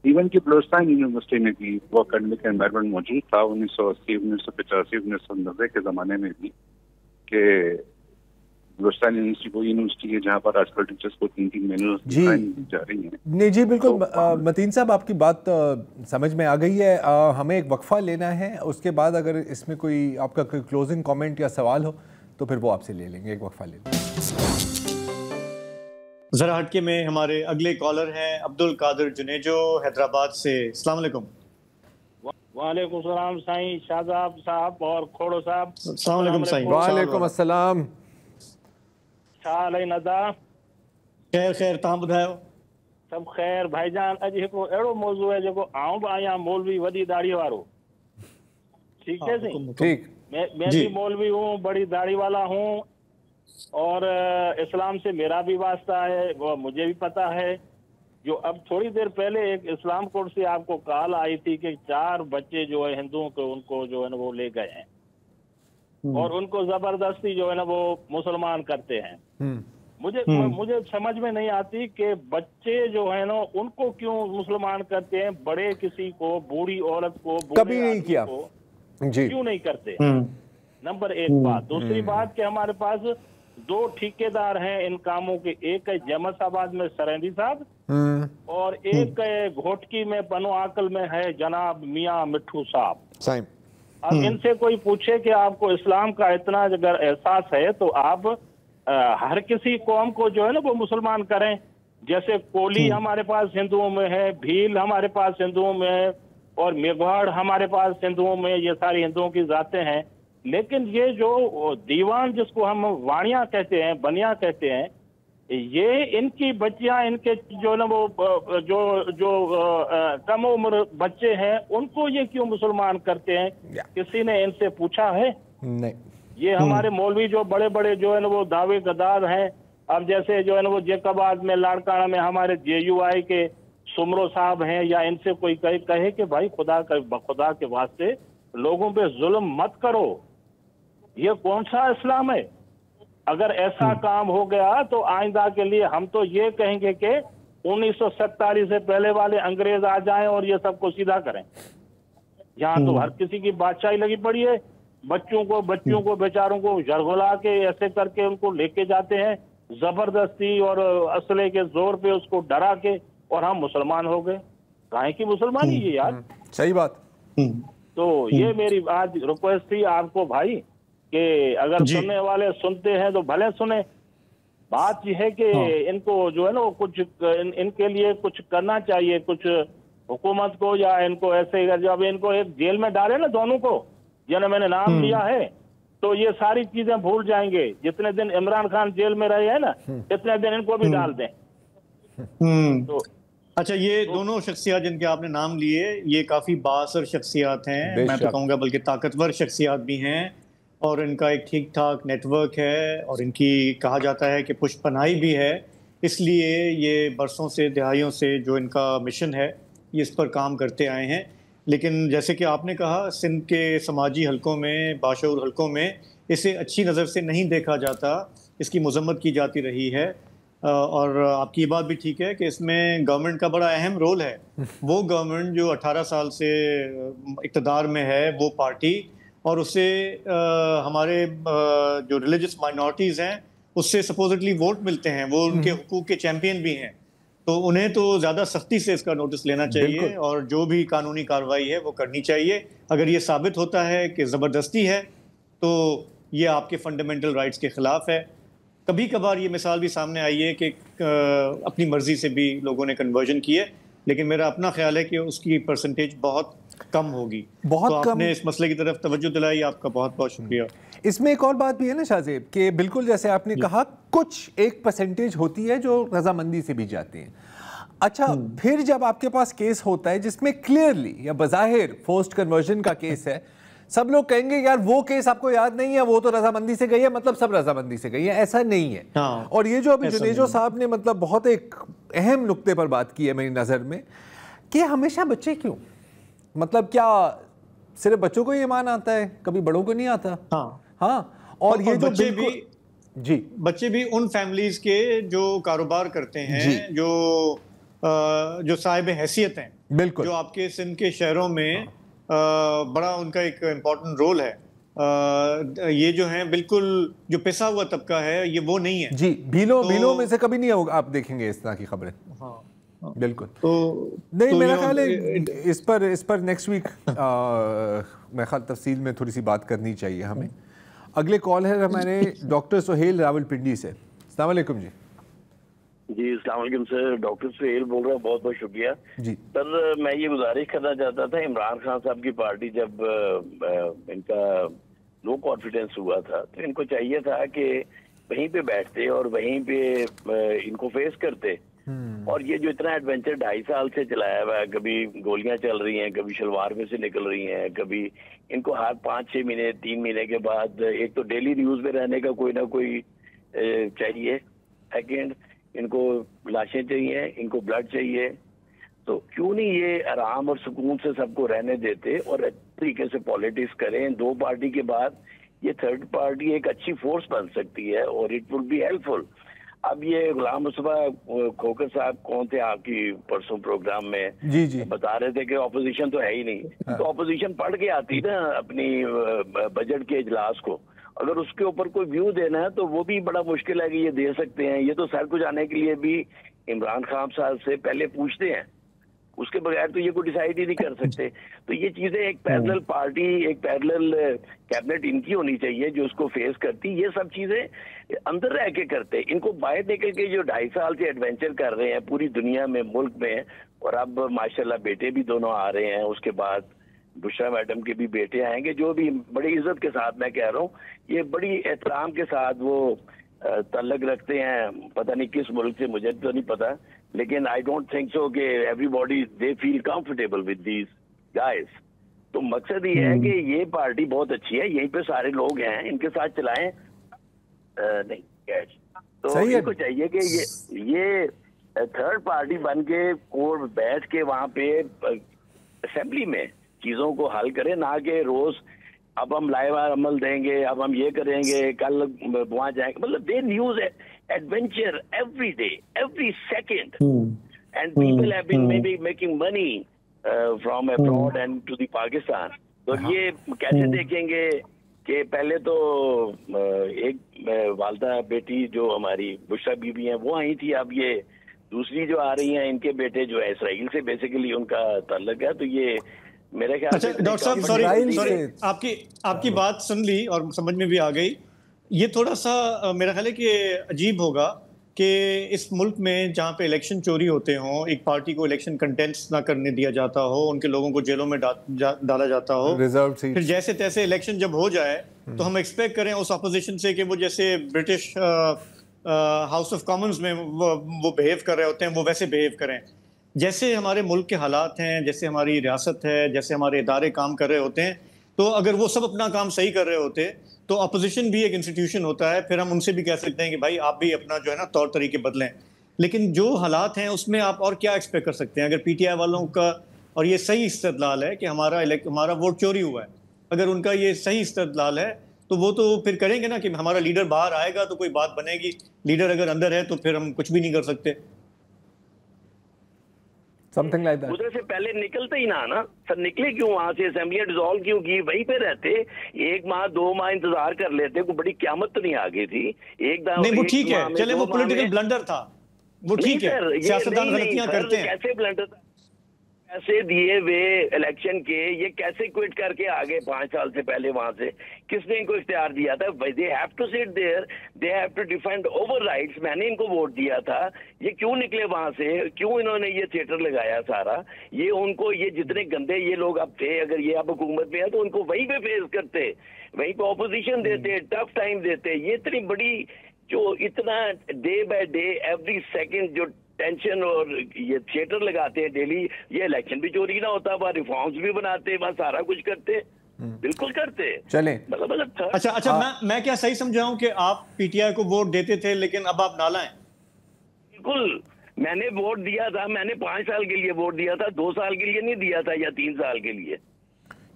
इवन की बलोचिस्तान यूनिवर्सिटी में भी वो एकेडमिक एनवायरनमेंट मौजूद था 1980, 1985, 1990 के ज़माने में भी, कि बलोचिस्तान यूनिवर्सिटी वो यूनिवर्सिटी है जहाँ पर आजकल टीचर्स को 3-3 महीने जा रही हैं। नहीं जी बिल्कुल, तो, मतीन साहब आपकी बात समझ में आ गई है। हमें एक वक्फा लेना है, उसके बाद अगर इसमें कोई आपका कोई क्लोजिंग कमेंट या सवाल हो तो फिर वो आपसे ले लेंगे। एक वक्फा ले लेंगे। जरा हटके में हमारे अगले कॉलर हैं अब्दुल कादिर जुनेजो हैदराबाद से। अस्सलाम वालेकुम। वालेकुम सलाम साईं शाहजाब साहब और खोड़ो साहब। अस्सलाम वालेकुम साईं। वालेकुम अस्सलाम। छा अलई नदा खैर खैर तव्हां ॿुधायो। सब खैर भाईजान। अज एक एड़ो मौजू है जो आऊं भी आया मौलवी वडी दाढ़ी वालो, ठीक है जी, ठीक। मैं भी मौलवी हूँ, बड़ी दाढ़ी वाला हूँ, और इस्लाम से मेरा भी वास्ता है, वो मुझे भी पता है। जो अब थोड़ी देर पहले एक इस्लाम कोर्ट से आपको कॉल आई थी कि 4 बच्चे जो है हिंदुओं को, उनको जो है ना वो ले गए हैं और उनको जबरदस्ती जो है ना वो मुसलमान करते हैं। मुझे समझ में नहीं आती कि बच्चे जो है ना उनको क्यों मुसलमान करते हैं, बड़े किसी को, बूढ़ी औरत को, कभी नहीं किया जी, क्यों नहीं करते? नंबर 1 बात। दूसरी बात कि हमारे पास 2 ठेकेदार हैं इन कामों के, एक है जमसाबाद में सरेंडी साहब और एक घोटकी में बनो आकल में है जनाब मियां मिट्ठू साहब। अब इनसे कोई पूछे कि आपको इस्लाम का इतना अगर एहसास है तो आप हर किसी कौम को जो है ना वो मुसलमान करें। जैसे कोली हमारे पास हिंदुओं में है, भील हमारे पास हिंदुओं में है और मेघवाड़ हमारे पास हिंदुओं में, ये सारी हिंदुओं की जातें हैं। लेकिन ये जो दीवान जिसको हम वाणिया कहते हैं, बनिया कहते हैं, ये इनकी बच्चियां, इनके जो ना वो कम उम्र बच्चे हैं उनको ये क्यों मुसलमान करते हैं? किसी ने इनसे पूछा है? नहीं। ये हमारे मौलवी जो बड़े बड़े जो है ना वो दावे गदार हैं, अब जैसे जो है ना वो जेकाबाद में, लाड़काना में हमारे JUI के सुमरो साहब हैं, या इनसे कोई कहे कि भाई खुदा के वास्ते लोगों पे जुल्म मत करो, ये कौन सा इस्लाम है? अगर ऐसा काम हो गया तो आइंदा के लिए हम तो ये कहेंगे कि 1947 से पहले वाले अंग्रेज आ जाएं और ये सबको सीधा करें। यहाँ तो हर किसी की बादशाही लगी पड़ी है, बच्चों को बेचारों को झरघुला के ऐसे करके उनको लेके जाते हैं जबरदस्ती और असले के जोर पे, उसको डरा के, और हम मुसलमान हो गए। काहे की मुसलमानी है यार? सही बात। तो ये मेरी आज रिक्वेस्ट थी आपको भाई कि अगर सुनने वाले सुनते हैं तो भले सुने। बात यह है कि इनको जो है ना वो कुछ इनके लिए कुछ करना चाहिए, कुछ हुकूमत को, या इनको ऐसे जब इनको एक जेल में डाले ना दोनों को, जिन्हें मैंने नाम लिया है, तो ये सारी चीजें भूल जाएंगे। जितने दिन इमरान खान जेल में रहे हैं ना, इतने दिन इनको भी डाल दें। तो अच्छा, ये दोनों शख्सियात जिनके आपने नाम लिए, ये काफी बाअसर शख्सियात हैं, मैं तो कहूँगा बल्कि ताकतवर शख्सियात भी हैं, और इनका एक ठीक ठाक नेटवर्क है, और इनकी कहा जाता है कि पुष्पनाई भी है। इसलिए ये बरसों से, दिहाइयों से जो इनका मिशन है ये इस पर काम करते आए हैं। लेकिन जैसे कि आपने कहा, सिंध के समाजी हलकों में, बाशऊर हलकों में इसे अच्छी नज़र से नहीं देखा जाता, इसकी मजम्मत की जाती रही है। और आपकी बात भी ठीक है कि इसमें गवर्नमेंट का बड़ा अहम रोल है। वो गवर्नमेंट जो 18 साल से इक़्तिदार में है, वो पार्टी, और उससे हमारे जो रिलीजियस माइनॉरिटीज़ हैं उससे सपोजिटली वोट मिलते हैं, वो उनके हुकूक के चैम्पियन भी हैं, तो उन्हें तो ज़्यादा सख्ती से इसका नोटिस लेना चाहिए और जो भी कानूनी कार्रवाई है वो करनी चाहिए। अगर ये साबित होता है कि ज़बरदस्ती है तो ये आपके फंडामेंटल राइट्स के ख़िलाफ़ है। कभी कभार ये मिसाल भी सामने आई है कि अपनी मर्ज़ी से भी लोगों ने कन्वर्जन किए, लेकिन मेरा अपना ख्याल है कि उसकी परसेंटेज बहुत कम होगी। बहुत तो कम। आपने इस मसले की तरफ तवज्जो दिलाई, आपका बहुत बहुत शुक्रिया। इसमें एक और बात भी है ना शाहजेब, कि बिल्कुल जैसे आपने कहा, कुछ एक परसेंटेज होती है जो रजामंदी से भी जाती है। अच्छा, फिर जब आपके पास केस होता है जिसमें क्लियरली या बज़ाहिर फोर्स्ड कन्वर्जन का केस है, सब लोग कहेंगे यार वो केस आपको याद नहीं है, वो तो रजामंदी से गई है, मतलब सब रजामंदी से गई है। ऐसा नहीं है। और ये जो अभी जुनेजो साहब ने मतलब बहुत एक अहम नुक्ते पर बात की है मेरी नज़र में, कि हमेशा बच्चे क्यों, मतलब क्या सिर्फ बच्चों को ये ईमान आता है, कभी बड़ों को नहीं आता? हाँ। और ये जो बच्चे भी उन फैमिलीज के जो कारोबार करते हैं, जो साहिब हैसियत हैं, बिल्कुल, जो आपके सिंध के शहरों में बड़ा उनका एक इम्पोर्टेंट रोल है। ये जो है बिल्कुल जो पिसा हुआ तबका है, ये वो नहीं है जी। भीलों में से कभी नहीं होगा, आप देखेंगे इस तरह की खबरें। बिल्कुल। तो नहीं, मेरा ख्याल है इस पर नेक्स्ट वीक मैं ख्याल तफसील में थोड़ी सी बात करनी चाहिए हमें। अगले कॉल है हमारे डॉक्टर सुहेल रावलपिंडी से। अस्सलाम वालेकुम जी। जी अस्सलाम वालेकुम सर, डॉक्टर सुहेल बोल रहा हूँ, बहुत बहुत शुक्रिया जी। सर मैं ये गुजारिश करना चाहता था, इमरान खान साहब की पार्टी जब इनका लो कॉन्फिडेंस हुआ था तो इनको चाहिए था कि वहीं पे बैठते और वहीं पे इनको फेस करते और ये जो इतना एडवेंचर 2.5 साल से चलाया हुआ है, कभी गोलियां चल रही हैं, कभी शलवार में से निकल रही हैं, कभी इनको हर 5-6 महीने 3 महीने के बाद एक तो डेली न्यूज में रहने का कोई ना कोई चाहिए, सेकेंड इनको लाशें चाहिए, इनको ब्लड चाहिए। तो क्यों नहीं ये आराम और सुकून से सबको रहने देते और तरीके से पॉलिटिक्स करें। 2 पार्टी के बाद ये थर्ड पार्टी एक अच्छी फोर्स बन सकती है और इट विल बी हेल्पफुल। अब ये गुलाम मुस्तफा खोकर साहब कौन थे आपकी परसों प्रोग्राम में जी बता रहे थे कि ऑपोजिशन तो है ही नहीं। हाँ। तो ऑपोजिशन पढ़ के आती ना अपनी बजट के इजलास को, अगर उसके ऊपर कोई व्यू देना है तो वो भी बड़ा मुश्किल है कि ये दे सकते हैं। ये तो सर को जाने के लिए भी इमरान खान साहब से पहले पूछते हैं, उसके बगैर तो ये कोई डिसाइड ही नहीं कर सकते। तो ये चीजें एक पैरेलल पार्टी, एक पैरेलल कैबिनेट इनकी होनी चाहिए जो उसको फेस करती। ये सब चीजें अंदर रह के करते, इनको बाहर निकल के जो 2.5 साल से एडवेंचर कर रहे हैं पूरी दुनिया में, मुल्क में, और अब माशाल्लाह बेटे भी दोनों आ रहे हैं, उसके बाद बुशरा मैडम के भी बेटे आएंगे, जो भी बड़ी इज्जत के साथ, मैं कह रहा हूँ ये बड़ी एहतराम के साथ वो तल्लक रखते हैं। पता नहीं किस मुल्क से, मुझे तो नहीं पता, लेकिन आई डोंट थिंक सो कि everybody they feel comfortable with these guys. तो मकसद ये है कि ये पार्टी बहुत अच्छी है, यहीं पे सारे लोग हैं, इनके साथ चलाएं। नहीं तो इनको चाहिए कि ये थर्ड पार्टी बन के और बैठ के वहां पे असेंबली में चीजों को हल करें, ना कि रोज अब हम लाइव अमल देंगे, अब हम ये करेंगे, कल वहां जाएंगे। मतलब दे news adventure every day, every second, and people have been maybe making money from abroad and to the Pakistan. तो ये कैसे देखेंगे कि पहले तो एक वालदा बेटी जो हमारी बुशरा बीबी हैं वो आई थी, अब ये दूसरी जो आ रही हैं इनके बेटे जो है इसराइल से बेसिकली उनका ताल्लुक है। तो ये मेरे ख्याल से डॉक्टर साहब सॉरी आपकी बात सुन ली और समझ में भी आ गई। ये थोड़ा सा मेरा ख्याल है कि अजीब होगा कि इस मुल्क में जहाँ पे इलेक्शन चोरी होते हों, एक पार्टी को इलेक्शन कंटेस्ट ना करने दिया जाता हो, उनके लोगों को जेलों में डाला जाता हो, रिजर्व सीट, फिर जैसे तैसे इलेक्शन जब हो जाए तो हम एक्सपेक्ट करें उस अपोजिशन से कि वो जैसे ब्रिटिश हाउस ऑफ कॉमन्स में वो बिहेव कर रहे होते हैं, वो वैसे बिहेव करें। जैसे हमारे मुल्क के हालात हैं, जैसे हमारी रियासत है, जैसे हमारे इदारे काम कर रहे होते हैं, तो अगर वो सब अपना काम सही कर रहे होते तो अपोजिशन भी एक इंस्टीट्यूशन होता है, फिर हम उनसे भी कह सकते हैं कि भाई आप भी अपना जो है ना तौर तरीके बदलें। लेकिन जो हालात हैं उसमें आप और क्या एक्सपेक्ट कर सकते हैं? अगर पीटीआई वालों का और ये सही इस्तदलाल है कि हमारा वोट चोरी हुआ है, अगर उनका ये सही इस्तदलाल है तो वो तो फिर करेंगे ना कि हमारा लीडर बाहर आएगा तो कोई बात बनेगी, लीडर अगर अंदर है तो फिर हम कुछ भी नहीं कर सकते। Something like that. उधर से पहले निकलते ही ना सर, निकले क्यों वहां से? असेंबली डिसॉल्व क्यों की? वहीं पे रहते 1 माह 2 माह इंतजार कर लेते, कोई बड़ी क़यामत तो नहीं आ गई थी। नहीं वो ठीक है, चले वो पॉलिटिकल ब्लंडर था, वो ठीक है, सियासतदान गलतियां करते हैं। कैसे ब्लंडर था? पैसे दिए हुए इलेक्शन के, ये कैसे क्विट करके आ गए 5 साल से पहले वहां से? किसने इनको इख्तियार दिया था? They have to sit there, they have to defend over rights. मैंने इनको वोट दिया था, ये क्यों निकले वहां से? क्यों इन्होंने ये थिएटर लगाया सारा? ये उनको, ये जितने गंदे ये लोग अब थे, अगर ये अब हुकूमत में है तो उनको वहीं पे फेस करते, वहीं पे ऑपोजिशन देते, टफ टाइम देते। ये इतनी बड़ी जो इतना day by day every second जो टेंशन और ये थिएटर लगाते हैं डेली, ये इलेक्शन भी चोरी ना होता, वहाँ रिफॉर्म्स भी बनाते, वहाँ सारा कुछ करते, बिल्कुल करते। चले मतलब अच्छा मैं क्या सही समझाऊं कि आप पीटीआई को वोट देते थे लेकिन अब आप नाला हैं? बिल्कुल, मैंने वोट दिया था, मैंने 5 साल के लिए वोट दिया था, 2 साल के लिए नहीं दिया था या 3 साल के लिए।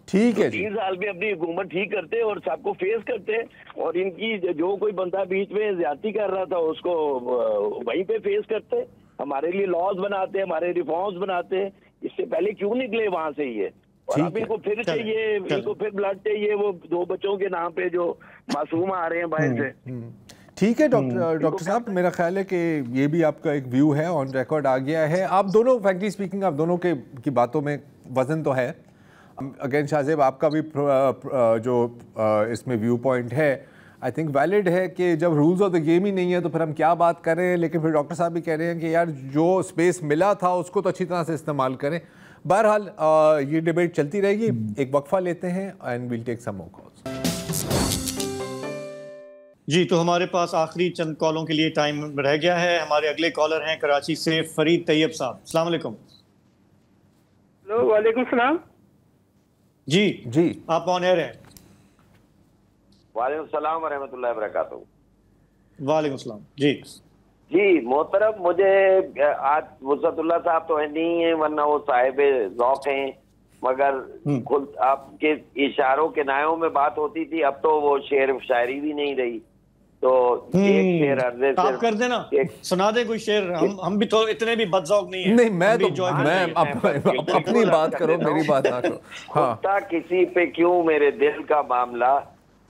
ठीक है, 3 साल में अपनी हुकूमत ठीक करते और सबको फेस करते, और इनकी जो कोई बंदा बीच में ज्यादती कर रहा था उसको वहीं पे फेस करते, हमारे लिए लॉज बनाते, हमारे रिफॉर्म्स बनाते। इससे पहले क्यों निकले वहां से ये? और अब इनको फिर चाहिए, इनको फिर ब्लड चाहिए, वो 2 बच्चों के नाम पे जो मासूम आ रहे हैं बाहर से। ठीक है डॉक्टर साहब, मेरा ख्याल है कि ये भी आपका एक व्यू है, ऑन रिकॉर्ड आ गया है। आप दोनों, फ्रैंकली स्पीकिंग, आप दोनों की बातों में वजन तो है। अगेन शाहजेब, आपका भी जो इसमें व्यू पॉइंट है आई थिंक वैलिड है कि जब रूल्स ऑफ द गेम ही नहीं है तो फिर हम क्या बात करें। लेकिन फिर डॉक्टर साहब भी कह रहे हैं कि यार जो स्पेस मिला था उसको तो अच्छी तरह से इस्तेमाल करें। बहरहाल ये डिबेट चलती रहेगी। एक वक्फा लेते हैं and we'll take some more calls. जी, तो हमारे पास आखिरी चंद कॉलों के लिए टाइम रह गया है। हमारे अगले कॉलर हैं कराची से फरीद तैयब साहब। अस्सलाम वालेकुम। हेलो, वालेकुम सलाम। जी जी, आप ऑन एयर हैं। वालेकुम सलाम व रहमतुल्लाहि व बरकातहू। वालेकुम सलाम। जी जी मोहतरम, मुझे आज वसतुल्लाह साहब तो है नहीं है, वरना वो साहिब ज़ौक़ हैं, मगर खुद आपके इशारोों के नायों में बात होती थी। अब तो वो शेर शायरी भी नहीं रही, तो एक शेर अर्ज़े से आप कर देना, सुना दे कोई शेर। हम भी तो इतने भी बदज़ौक़ नहीं है। नहीं, मैं अपनी बात करो, मेरी बात ना करो। हाँ, किसी पे क्यों मेरे दिल का मामला,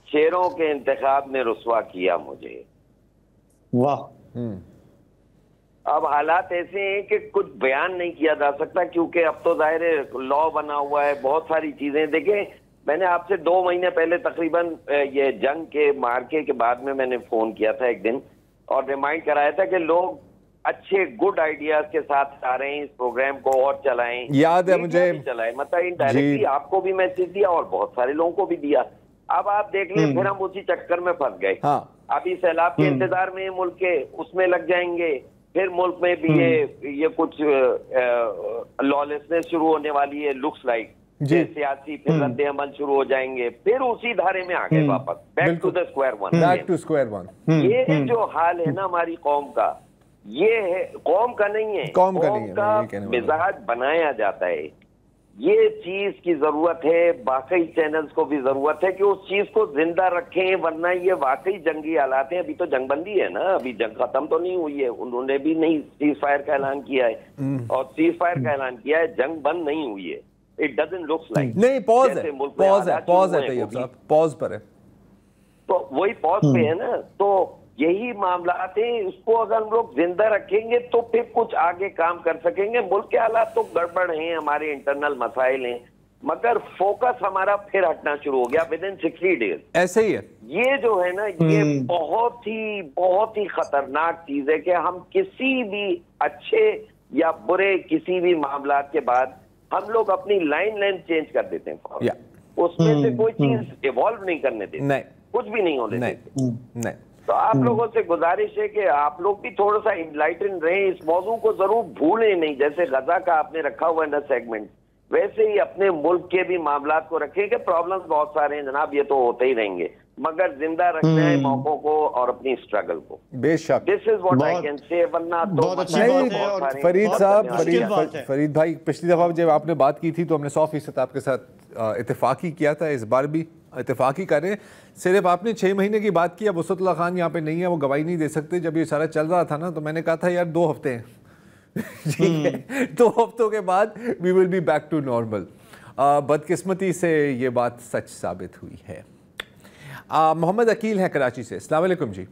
शेरों के इंतखाब ने रुस्वा किया मुझे। वाह। अब हालात ऐसे हैं कि कुछ बयान नहीं किया जा सकता, क्योंकि अब तो जाहिर है लॉ बना हुआ है, बहुत सारी चीजें। देखें, मैंने आपसे 2 महीने पहले तकरीबन ये जंग के मार्के के बाद में मैंने फोन किया था एक दिन, और रिमाइंड कराया था कि लोग अच्छे गुड आइडियाज के साथ आ रहे हैं, इस प्रोग्राम को और चलाएं। याद है मुझे, चलाएं, मतलब इनडायरेक्टली आपको भी मैसेज दिया और बहुत सारे लोगों को भी दिया। अब आप देख लें, फिर हम उसी चक्कर में फंस गए। अभी सैलाब के इंतजार में मुल्क के उसमें लग जाएंगे, फिर मुल्क में भी ये कुछ लॉलेसनेस शुरू होने वाली है, लुक्स लाइक सियासी फिर रद्द अमल शुरू हो जाएंगे, फिर उसी धारे में आ गए वापस, back to the square one. Back to square one. ये जो हाल है ना हमारी कौम का, ये है, कौम का नहीं है, कौम का मिजाज बनाया जाता है। ये चीज की जरूरत है, बाकी चैनल्स को भी जरूरत है कि उस चीज को जिंदा रखें, वरना ये वाकई जंगी हालात हैं। अभी तो जंगबंदी है ना, अभी जंग खत्म तो नहीं हुई है, उन्होंने भी नहीं सीज फायर का ऐलान किया है, और सीज फायर का ऐलान किया है, जंग बंद नहीं हुई है। It doesn't look like. नहीं, पॉज है, पॉज है तैयब साहब, पॉज पर है, तो वही पॉज पे है ना। तो यही मामला हैं, उसको अगर हम लोग जिंदा रखेंगे तो फिर कुछ आगे काम कर सकेंगे। मुल्क के हालात तो गड़बड़ हैं, हमारे इंटरनल मसाइल हैं, मगर फोकस हमारा फिर हटना शुरू हो गया विद इन 60 डेज। ऐसे ही है। ये जो है ना, ये बहुत ही खतरनाक चीज है कि हम किसी भी अच्छे या बुरे किसी भी मामला के बाद हम लोग अपनी लाइन चेंज कर देते हैं, उसमें से कोई चीज इवॉल्व नहीं करने देते, कुछ भी नहीं होने देते। तो आप लोगों से गुजारिश है कि आप लोग भी थोड़ा सा इनलाइटन रहें, इस मौजू को जरूर भूलें नहीं। जैसे गजा का आपने रखा हुआ है ना सेगमेंट, वैसे ही अपने मुल्क के भी मामलात को रखें कि प्रॉब्लम्स बहुत सारे हैं जनाब, ये तो होते ही रहेंगे, मगर जिंदा रखना है मौकों को और अपनी स्ट्रगल को। बेशक, this is what I can say, वरना तो फरीद साहब, फरीद भाई, पिछली दफा जब आपने बात की थी तो हमने 100% आपके साथ इत्तेफाक ही किया था, इस बार भी इत्तेफाक ही करें। सिर्फ आपने 6 महीने की बात की। अब वसतुल्लाह खान यहाँ पे नहीं है, वो गवाही नहीं दे सकते। जब ये सारा चल रहा था ना, तो मैंने कहा था यार 2 हफ्ते हैं, ठीक है, 2 हफ्तों के बाद we will be back to normal. बदकिस्मती से ये बात सच साबित हुई है। मोहम्मद अकील हैं कराची से। अस्सलाम वालेकुम जी।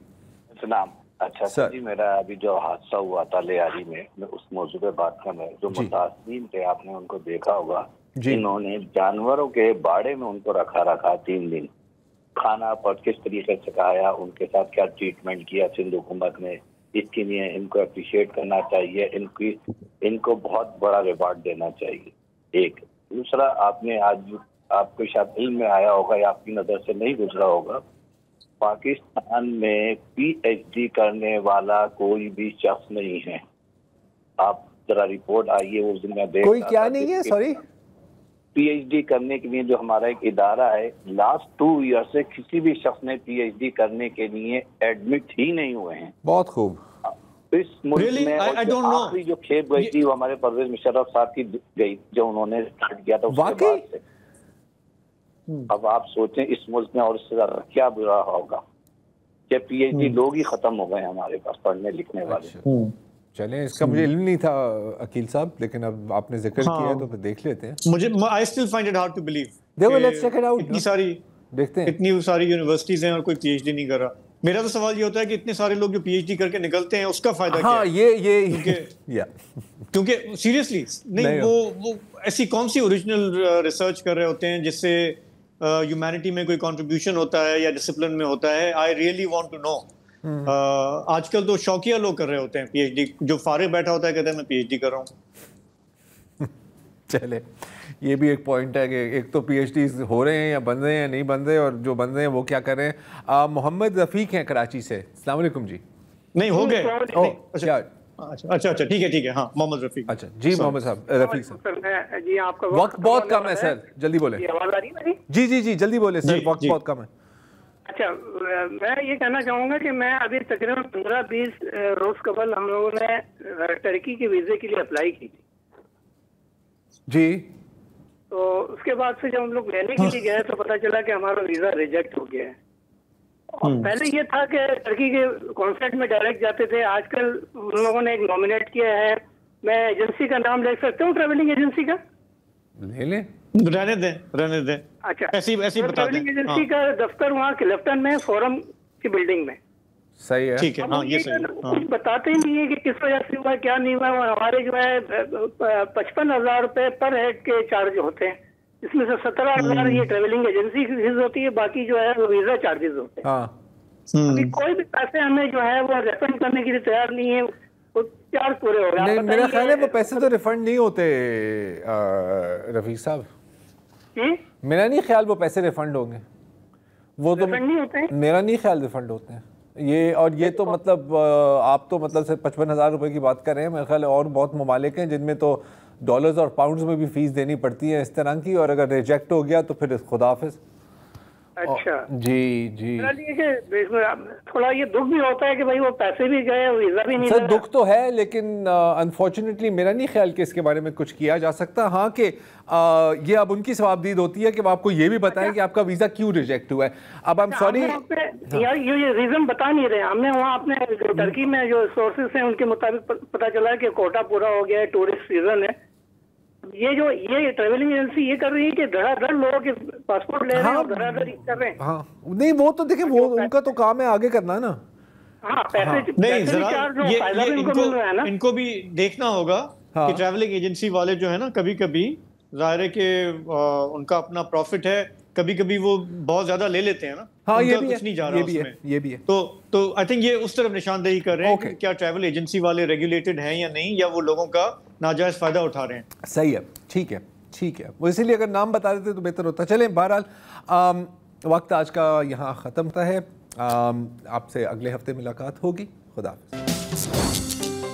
सलाम। अच्छा सर जी, मेरा अभी जो हादसा हुआ था लियारी में, मैं उस मौजू पे बात करना है। जो मुतासिरीन थे, आपने उनको देखा होगा, इन्होंने जानवरों के बाड़े में उनको रखा 3 दिन, खाना पर किस तरीके से खाया, उनके साथ क्या ट्रीटमेंट किया सिंध हुकूमत ने, इसके लिए इनको अप्रिशिएट करना चाहिए, इनको बहुत बड़ा रिवार्ड देना चाहिए। एक दूसरा, आपने आज आपको शायद इल्म में आया होगा या आपकी नजर से नहीं गुजरा होगा, पाकिस्तान में PhD करने वाला कोई भी शख्स नहीं है। आप जरा रिपोर्ट आइए, उस दिन मैं देख कोई क्या नहीं है, सॉरी, PhD करने के लिए जो हमारा एक इदारा है, लास्ट 2 ईयर से किसी भी शख्स ने PhD करने के लिए एडमिट ही नहीं हुए हैं। बहुत खूब। इस मुल्क में आखिरी जो खेप गई थी वो हमारे परवेज मुशर्रफ साहब की गई, जो उन्होंने स्टार्ट किया था उसके बाद से। अब आप सोचें इस मुल्क में और इससे ज्यादा क्या बुरा होगा कि PhD लोग ही खत्म हो गए हमारे पास पढ़ने लिखने वाले। चलें, इसका मुझे इल्म नहीं था अकील साहब, लेकिन अब आपने जिक्र किया है तो फिर देख लेते हैं। मुझे I still find it hard to believe. देखो, लेट्स चेक इट आउट। इतनी सारी देखते हैं, इतनी सारी यूनिवर्सिटीज हैं और कोई PhD नहीं कर रहा। मेरा तो सवाल ये होता है कि इतने सारे लोग जो PhD करके निकलते हैं, उसका फायदा क्या है? ये क्योंकि सीरियसली नहीं, वो ऐसी कौन सी ओरिजिनल रिसर्च कर रहे होते हैं जिससे ह्यूमैनिटी में कोई कंट्रीब्यूशन होता है या डिसिप्लिन में होता है? I really want to know. आजकल तो शौकिया लोग कर रहे होते हैं PhD, जो फारे बैठा होता है कहता है मैं PhD कर रहा हूँ। चले, ये भी एक पॉइंट है कि एक तो PhD हो रहे हैं या बन रहे हैं, नहीं बन रहे, और जो बन रहे हैं वो क्या कर रहे हैं। मोहम्मद रफ़ीक हैं कराची से। अस्सलाम वालेकुम जी। नहीं हो गए। अच्छा ठीक है हाँ, मोहम्मद रफ़ीक। अच्छा जी, मोहम्मद साहब, रफ़ीक साहब जी, आपका वक्त बहुत कम है सर, जल्दी बोले। आवाज आ रही है मेरी? जी जल्दी बोले सर, वक्त बहुत कम है। अच्छा, मैं ये कहना चाहूँगा कि मैं अभी तकरीबन 15-20 रोज कबल हम लोगों ने टर्की के वीज़े के लिए अप्लाई की थी जी। तो उसके बाद से जब हम लोग लेने के लिए गए तो पता चला कि हमारा वीज़ा रिजेक्ट हो गया है। पहले ये था कि टर्की के कॉन्सुलेट में डायरेक्ट जाते थे, आजकल उन लोगों ने एक नॉमिनेट किया है। मैं एजेंसी का नाम ले सकता हूँ, ट्रैवलिंग एजेंसी का? ले ले, रहने दें। अच्छा, ऐसी बता दें। ट्रैवलिंग एजेंसी का दफ्तर वहाँ क्लिफ्टन में, फोरम की बिल्डिंग में। सही है, ठीक है। हाँ, ये सही है। कुछ बताते ही नहीं है कि किस वजह से हुआ, क्या नहीं हुआ। हमारे जो है 55,000 रुपए पर हेड के चार्ज होते हैं, इसमें से 17,000 ये ट्रेवलिंग एजेंसी की फीस होती है, बाकी जो है वो वीजा चार्जेस होते हैं। अभी कोई भी पैसे हमें जो है वो रिफंड करने के लिए तैयार नहीं है, वो चार्ज पूरे हो गए। नहीं, मेरा ख्याल है वो पैसे तो रिफंड नहीं होते रफीक साहब, मेरा नहीं ख्याल वो पैसे रिफंड होंगे। वो तो नहीं होते हैं, मेरा नहीं ख्याल रिफंड होते हैं ये। और ये तो मतलब आप तो मतलब सिर्फ 55,000 रुपए की बात कर रहे हैं, मेरा ख्याल है और बहुत ममालिक हैं जिनमें तो डॉलर्स और पाउंड्स में भी फीस देनी पड़ती है इस तरह की, और अगर रिजेक्ट हो गया तो फिर खुदा हाफिज। अच्छा जी थोड़ा ये दुख भी होता है कि भाई वो पैसे भी गए, वीजा भी नहीं सर। दुख तो है, लेकिन अनफॉर्चुनेटली मेरा नहीं ख्याल कि इसके बारे में कुछ किया जा सकता। हाँ कि ये अब उनकी सवाबदीद होती है कि वो आपको ये भी बताएं कि आपका वीजा क्यों रिजेक्ट हुआ है। अब आई एम सॉरी यार, ये रीजन बता नहीं रहे। हमने वहाँ अपने टर्की में जो सोर्सेस हैं उनके मुताबिक पता चला कि कोटा पूरा हो गया है, टूरिस्ट सीजन है। ये ट्रैवलिंग एजेंसी ये कर रही है कि धड़ाधड़ लोगों के पासपोर्ट ले रहे हैं और धड़ाधड़ कर रहे हैं। हाँ नहीं, वो तो देखिए वो उनका तो काम है आगे करना ना। हाँ, पैसे नहीं, जरा इनको भी देखना होगा कि ट्रैवलिंग एजेंसी वाले जो है ना, कभी कभी जाहिर है कि उनका अपना प्रॉफिट है, कभी कभी वो बहुत ज्यादा ले लेते हैं ना। हाँ, ये भी कुछ नहीं जा रहा उसमें, ये भी है। तो आई थिंक ये उस तरफ निशानदेही कर रहे हैं कि क्या ट्रैवल एजेंसी वाले रेगुलेटेड हैं या नहीं, या वो लोगों का नाजायज फायदा उठा रहे हैं। सही है, ठीक है। वो इसीलिए अगर नाम बता देते तो बेहतर होता। चलें, बहरहाल वक्त आज का यहाँ ख़त्म होता है। आपसे अगले हफ्ते मुलाकात होगी। खुदा हाफ़िज़।